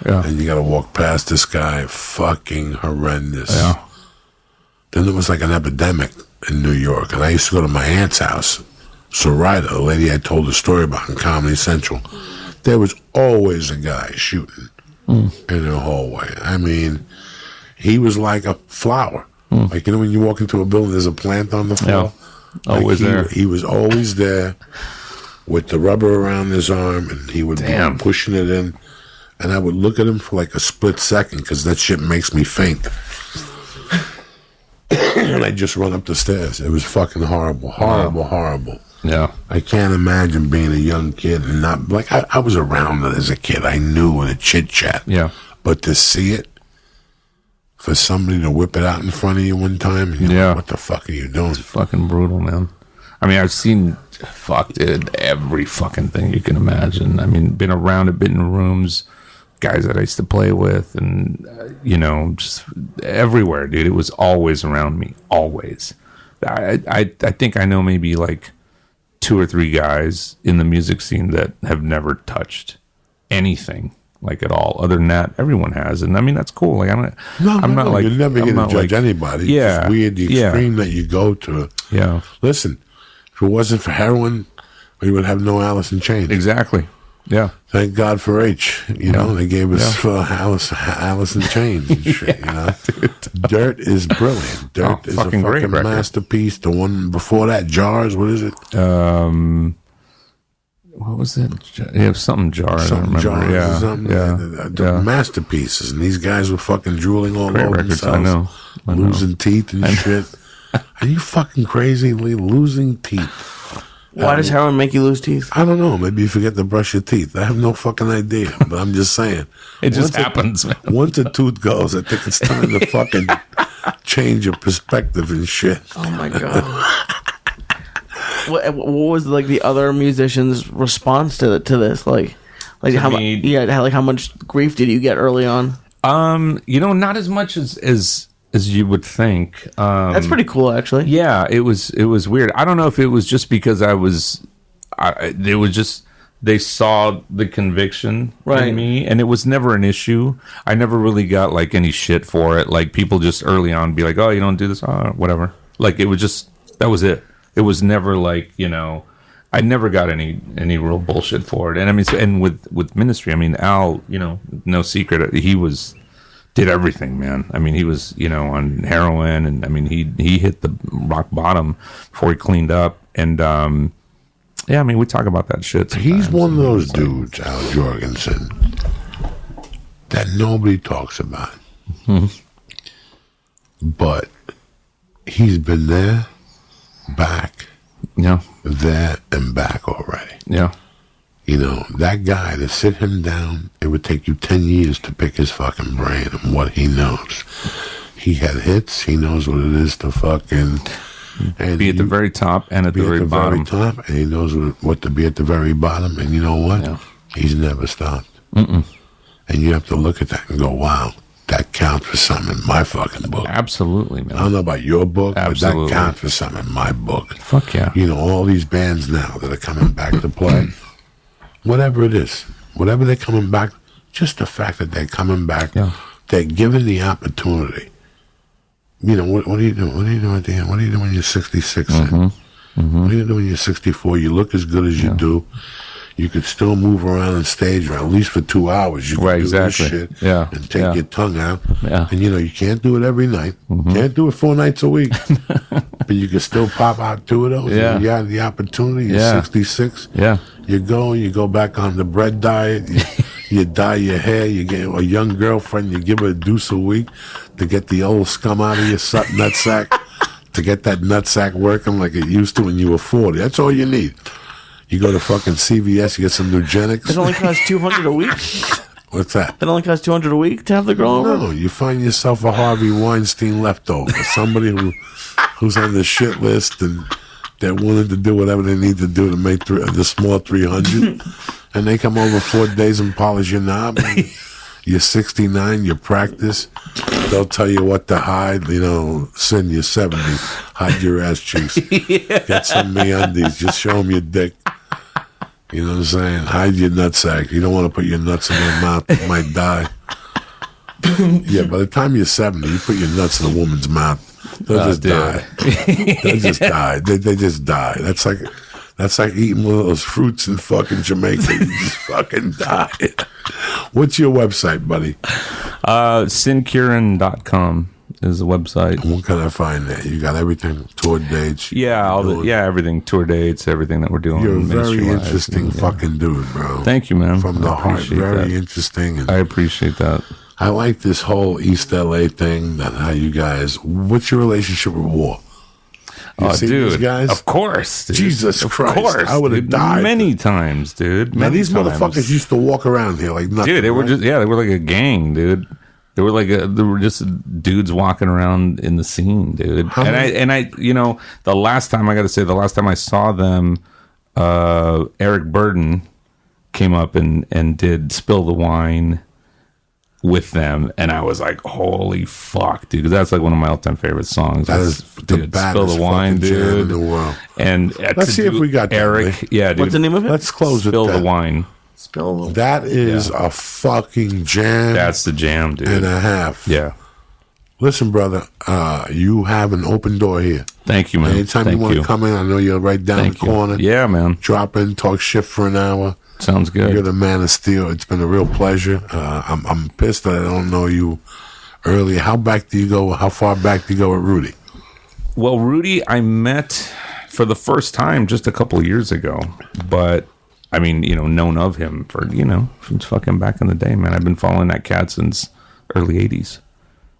Yeah. And you got to walk past this guy. Fucking horrendous. Yeah. Then there was like an epidemic in New York, and I used to go to my aunt's house. Soraya, the lady I told the story about in Comedy Central, there was always a guy shooting in her hallway. I mean, he was like a flower. Like, you know, when you walk into a building, there's a plant on the floor. Yeah. Always there. He was always there with the rubber around his arm, and he would be pushing it in. And I would look at him for like a split second, because that shit makes me faint. And I just run up the stairs. It was fucking horrible, horrible. Yeah. I can't imagine being a young kid and not, like, I was around it as a kid. I knew in a chit chat. Yeah. But to see it, for somebody to whip it out in front of you one time, you're like, what the fuck are you doing? It's fucking brutal, man. I mean, I've seen, dude, every fucking thing you can imagine. I mean, been around it, been in rooms, guys that I used to play with, and, you know, just everywhere, dude. It was always around me, always. I think I know maybe like 2 or 3 guys in the music scene that have never touched anything like at all. Other than that, everyone has, and I mean that's cool. Like I'm not like you're never going to judge anybody. Yeah, it's weird the extreme that you go to. Yeah, listen, if it wasn't for heroin, we would have no Alice in Chains. Exactly. Yeah. Thank God for H. You know, they gave us Alice in Chains and shit. You know, Dirt is brilliant. Dirt is a fucking masterpiece. The one before that, Jars. What is it? What was it? Yeah, something Jars. I don't remember. They're masterpieces, and these guys were fucking drooling all Great over records, themselves. I know. Losing teeth and shit. Are you fucking crazy, Lee? Losing teeth. Why does heroin make you lose teeth? I don't know. Maybe you forget to brush your teeth. I have no fucking idea, but I'm just saying. It just happens, man. Once a tooth goes, I think it's time to fucking change your perspective and shit. Oh my god. What was like the other musicians' response to this? Like how much grief did you get early on? You know, not as much as you would think. That's pretty cool, actually. Yeah, it was weird. I don't know if it was just because they saw the conviction in me, and it was never an issue. I never really got like any shit for it. Like people just early on be like, "Oh, you don't do this, oh, whatever." Like it was just that was it. It was never like, you know, I never got any real bullshit for it. And I mean, and with Ministry, I mean, Al, you know, no secret, he did everything, man. I mean, he was, you know, on heroin, and I mean, he hit the rock bottom before he cleaned up. And yeah, I mean, we talk about that shit sometimes. He's one of those dudes, Al Jorgensen, that nobody talks about. Mm-hmm. But he's been there, back, there, and back already. Yeah. You know, that guy, to sit him down, it would take you 10 years to pick his fucking brain and what he knows. He had hits. He knows what it is to fucking... And be at the very top and at the very bottom. Top, and he knows what to be at the very bottom. And you know what? Yeah. He's never stopped. Mm-mm. And you have to look at that and go, wow, that counts for something in my fucking book. Absolutely, man. I don't know about your book, Absolutely. But that counts for something in my book. Fuck yeah. You know, all these bands now that are coming back to play, whatever it is, whatever they're coming back, just the fact that they're coming back, they're given the opportunity. You know, what are you doing? What are you doing at the end? What are you doing when you're 66? Mm-hmm. Mm-hmm. What are you doing when you're 64? You look as good as you do. You could still move around on stage, or at least for 2 hours. You can do this shit and take your tongue out. Yeah. And, you know, you can't do it every night. Mm-hmm. Can't do it 4 nights a week. But you can still pop out 2 of those. Yeah. You have the opportunity. You're 66. Yeah. You go back on the bread diet. You dye your hair. You get a young girlfriend. You give her a deuce a week to get the old scum out of your nutsack, to get that nutsack working like it used to when you were 40. That's all you need. You go to fucking CVS, you get some Nugenics. It only costs $200 a week. What's that? It only costs $200 a week to have the girl over? No, you find yourself a Harvey Weinstein leftover. Somebody who's on the shit list and they're willing to do whatever they need to do to make the small 300. And they come over 4 days and polish your knob. You're 69, you practice. They'll tell you what to hide. You know, Sin, you're 70. Hide your ass cheeks. Get some MeUndies. Just show them your dick. You know what I'm saying? Hide your nutsack. You don't want to put your nuts in their mouth. You might die. Yeah, by the time you're 70, you put your nuts in a woman's mouth. They'll just die. They'll just die. They just die. That's like eating one of those fruits in fucking Jamaica. You just fucking die. What's your website, buddy? Quirin.com is the website. What can I find there? You got everything, tour dates. Yeah, everything, tour dates, everything that we're doing. You're a very ministry-wise, interesting fucking dude, bro. Thank you, man. From the I heart, appreciate very that. interesting. And I appreciate that. I like this whole East LA thing. That how you guys. What's your relationship with war? You see Dude, these guys? of course, dude. Jesus Christ, of course, I would have dude. died many times, dude. Man, Many these times. motherfuckers used to walk around here like nothing. Dude, they were right? they were like a gang, dude. They were just dudes walking around in the scene, dude. I you know, the last time I saw them, Eric Burden came up and did Spill the Wine with them, and I was like, holy fuck, dude, 'cause that's like one of my all-time favorite songs. That is the Spill the Wine, fucking jam in dude. the world. And Let's see if we got that, Eric. man. Yeah, dude. What's the name of it? Let's close Spill with the that. Wine. Spill the That is a fucking jam That's the jam, dude. and a half. Yeah. Listen, brother, you have an open door here. Thank you, man. Anytime Thank you want to come in, I know you're right down Thank the you. corner. Yeah, man. Drop in, talk shit for an hour. Sounds good. You're the man of steel. It's been a real pleasure. I'm pissed that I don't know you earlier. How back do you go? How far back do you go with Rudy? Well, Rudy, I met for the first time just a couple of years ago, but I mean, you know, known of him for, you know, since fucking back in the day, man. I've been following that cat since early 80s.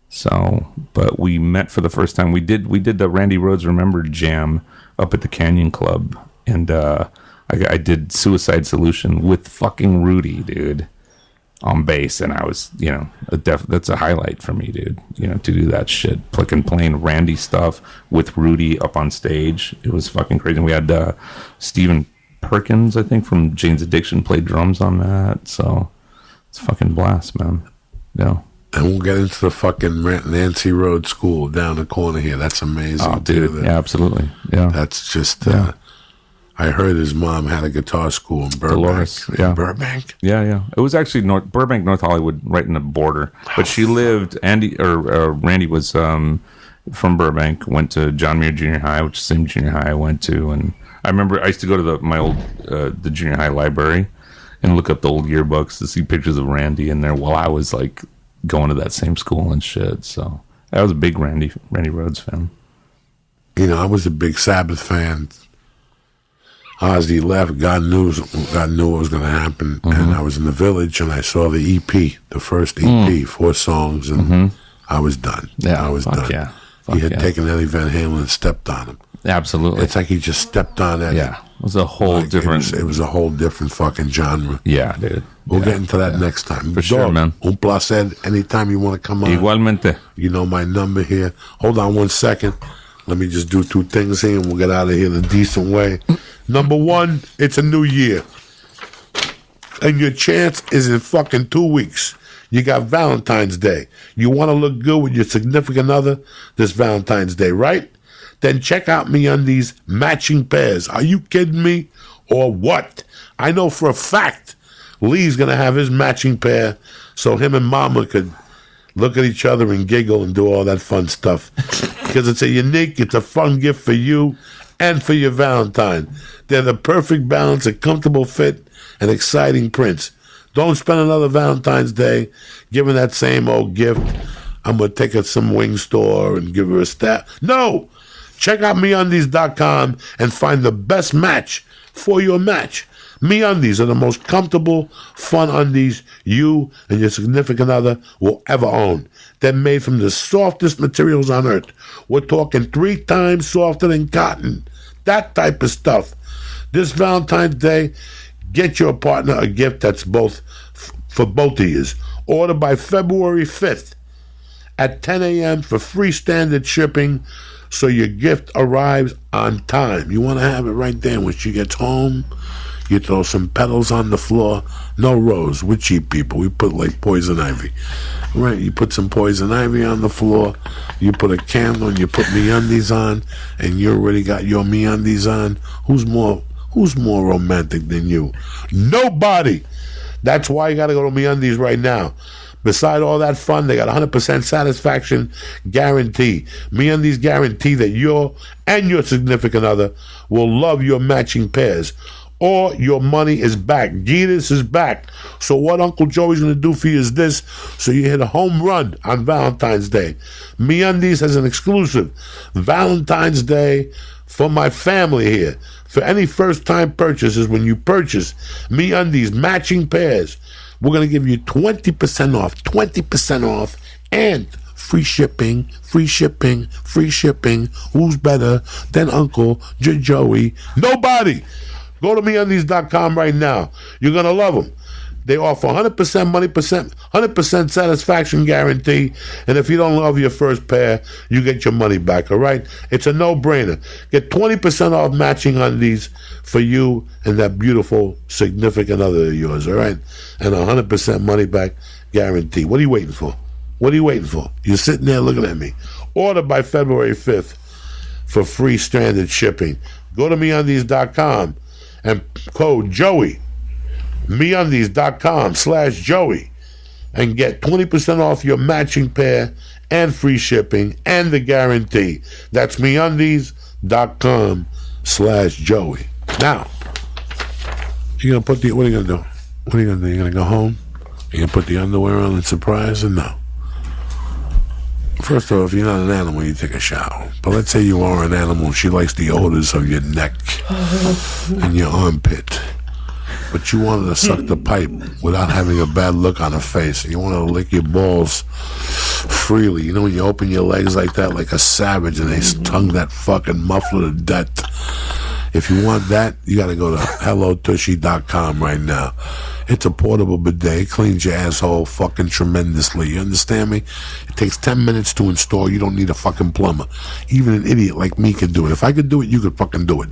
So, but we met for the first time. We did the Randy Rhoads Remembered Jam up at the Canyon Club, and I did Suicide Solution with fucking Rudy, dude, on bass, and I was, you know, that's a highlight for me, dude. You know, to do that shit, playing Randy stuff with Rudy up on stage, it was fucking crazy. And we had Stephen Perkins, I think, from Jane's Addiction, played drums on that, so it's a fucking blast, man. Yeah. And we'll get into the fucking Nancy Road School down the corner here. That's amazing. Oh, dude, yeah, absolutely, yeah. That's just. I heard his mom had a guitar school in Burbank. Dolores, yeah. Burbank? Yeah. It was actually Burbank, North Hollywood, right in the border. But she lived, Randy was from Burbank, went to John Muir Junior High, which is the same junior high I went to. And I remember I used to go to my old, the junior high library and look up the old yearbooks to see pictures of Randy in there while I was like going to that same school and shit. So I was a big Randy Rhoads fan. You know, I was a big Sabbath fan. Ozzy left. God knew what was going to happen. And I was in the Village, and I saw the EP, the first EP, 4 songs, and I was done. Yeah, I was done. Yeah. He had taken Eddie Van Halen and stepped on him. Absolutely. It's like he just stepped on Eddie. Yeah. It was a whole different. It was a whole different fucking genre. Yeah, dude. We'll get into that next time. For sure, man. Un placer. Anytime you want to come on. Igualmente. You know my number here. Hold on 1 second. Let me just do 2 things here, and we'll get out of here the decent way. Number 1, it's a new year. And your chance is in fucking 2 weeks. You got Valentine's Day. You want to look good with your significant other this Valentine's Day, right? Then check out MeUndies matching pairs. Are you kidding me? Or what? I know for a fact Lee's going to have his matching pair so him and Mama could look at each other and giggle and do all that fun stuff. Because it's a fun gift for you and for your Valentine. They're the perfect balance of comfortable fit and exciting prints. Don't spend another Valentine's Day giving that same old gift. I'm going to take her to some wing store and give her a stat. No! Check out MeUndies.com and find the best match for your match. MeUndies are the most comfortable, fun undies you and your significant other will ever own. They're made from the softest materials on earth. We're talking 3 times softer than cotton. That type of stuff. This Valentine's Day, get your partner a gift that's for both of you. Order by February 5th at 10 a.m. for free standard shipping, so your gift arrives on time. You want to have it right there when she gets home. You throw some petals on the floor. No rose. We're cheap people. We put like poison ivy. Right, you put some poison ivy on the floor. You put a candle and you put MeUndies on, and you already got your MeUndies on. Who's Who's more romantic than you? Nobody. That's why you got to go to MeUndies right now. Beside all that fun, they got 100% satisfaction guarantee. MeUndies guarantee that you and your significant other will love your matching pairs, or your money is back. Jesus is back. So what Uncle Joey's going to do for you is this, so you hit a home run on Valentine's Day. MeUndies has an exclusive Valentine's Day for my family here. For any first-time purchases, when you purchase MeUndies matching pairs, we're going to give you 20% off, and free shipping. Who's better than Uncle Joey? Nobody. Go to MeUndies.com right now. You're going to love them. They offer 100% satisfaction guarantee, and if you don't love your first pair, you get your money back, all right? It's a no-brainer. Get 20% off matching undies for you and that beautiful significant other of yours, all right? And 100% money back guarantee. What are you waiting for? You're sitting there looking at me. Order by February 5th for free standard shipping. Go to MeUndies.com and code Joey. MeUndies.com/Joey and get 20% off your matching pair and free shipping and the guarantee. That's MeUndies.com/Joey. Now, what are you gonna do? You're gonna go home? You're gonna put the underwear on and surprise, or no? First off, you're not an animal, you take a shower. But let's say you are an animal, she likes the odors of your neck and your armpit. But you wanted to suck the pipe without having a bad look on her face. And you want to lick your balls freely. You know when you open your legs like that, like a savage, and they tongue that fucking muffler to death. If you want that, you got to go to HelloTushy.com right now. It's a portable bidet. Cleans your asshole fucking tremendously. You understand me? It takes 10 minutes to install. You don't need a fucking plumber. Even an idiot like me could do it. If I could do it, you could fucking do it.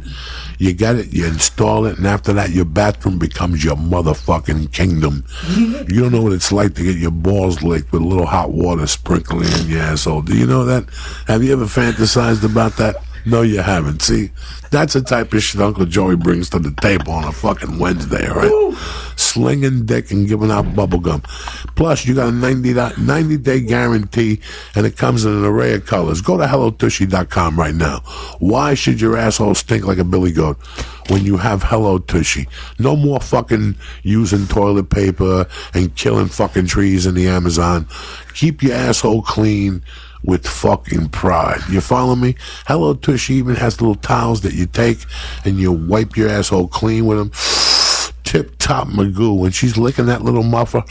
You get it, you install it, and after that, your bathroom becomes your motherfucking kingdom. You don't know what it's like to get your balls licked with a little hot water sprinkling in your asshole. Do you know that? Have you ever fantasized about that? No, you haven't. See, that's the type of shit Uncle Joey brings to the table on a fucking Wednesday, all right? Slinging dick and giving out bubble gum. Plus, you got a 90-day guarantee, and it comes in an array of colors. Go to HelloTushy.com right now. Why should your asshole stink like a billy goat when you have Hello Tushy? No more fucking using toilet paper and killing fucking trees in the Amazon. Keep your asshole clean with fucking pride. You follow me? Hello Tushy even has little towels that you take and you wipe your asshole clean with them. Tip-top Magoo. When she's licking that little muffler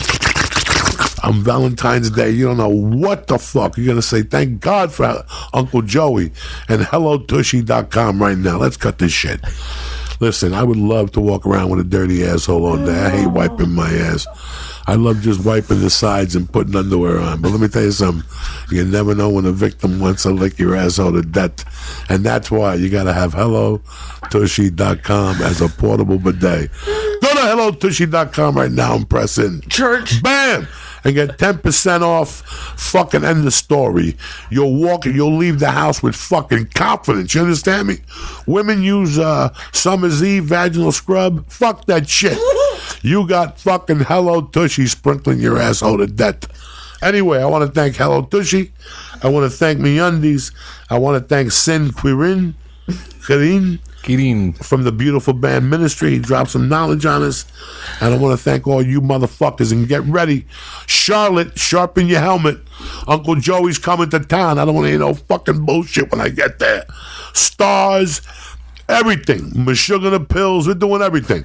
on Valentine's Day, you don't know what the fuck. You're going to say, thank God for Uncle Joey and HelloTushy.com right now. Let's cut this shit. Listen, I would love to walk around with a dirty asshole all day. I hate wiping my ass. I love just wiping the sides and putting underwear on. But let me tell you something. You never know when a victim wants to lick your asshole to death. And that's why you got to have HelloTushy.com as a portable bidet. Go to HelloTushy.com right now and press in. Church. Bam! And get 10% off. Fucking end the story. You'll leave the house with fucking confidence. You understand me? Women use Summer's Eve vaginal scrub. Fuck that shit. You got fucking Hello Tushy sprinkling your asshole to death. Anyway, I want to thank Hello Tushy. I want to thank MeUndies. I want to thank Quirin from the beautiful band Ministry. He dropped some knowledge on us. And I want to thank all you motherfuckers. And get ready. Charlotte, sharpen your helmet. Uncle Joey's coming to town. I don't want to hear no fucking bullshit when I get there. Stars, everything. Sugar the pills. We're doing everything.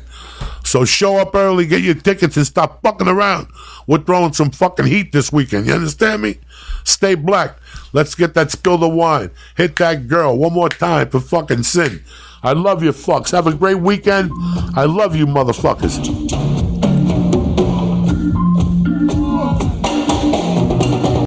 So show up early, get your tickets, and stop fucking around. We're throwing some fucking heat this weekend. You understand me? Stay black. Let's get that spill the wine. Hit that girl one more time for fucking sin. I love you fucks. Have a great weekend. I love you motherfuckers.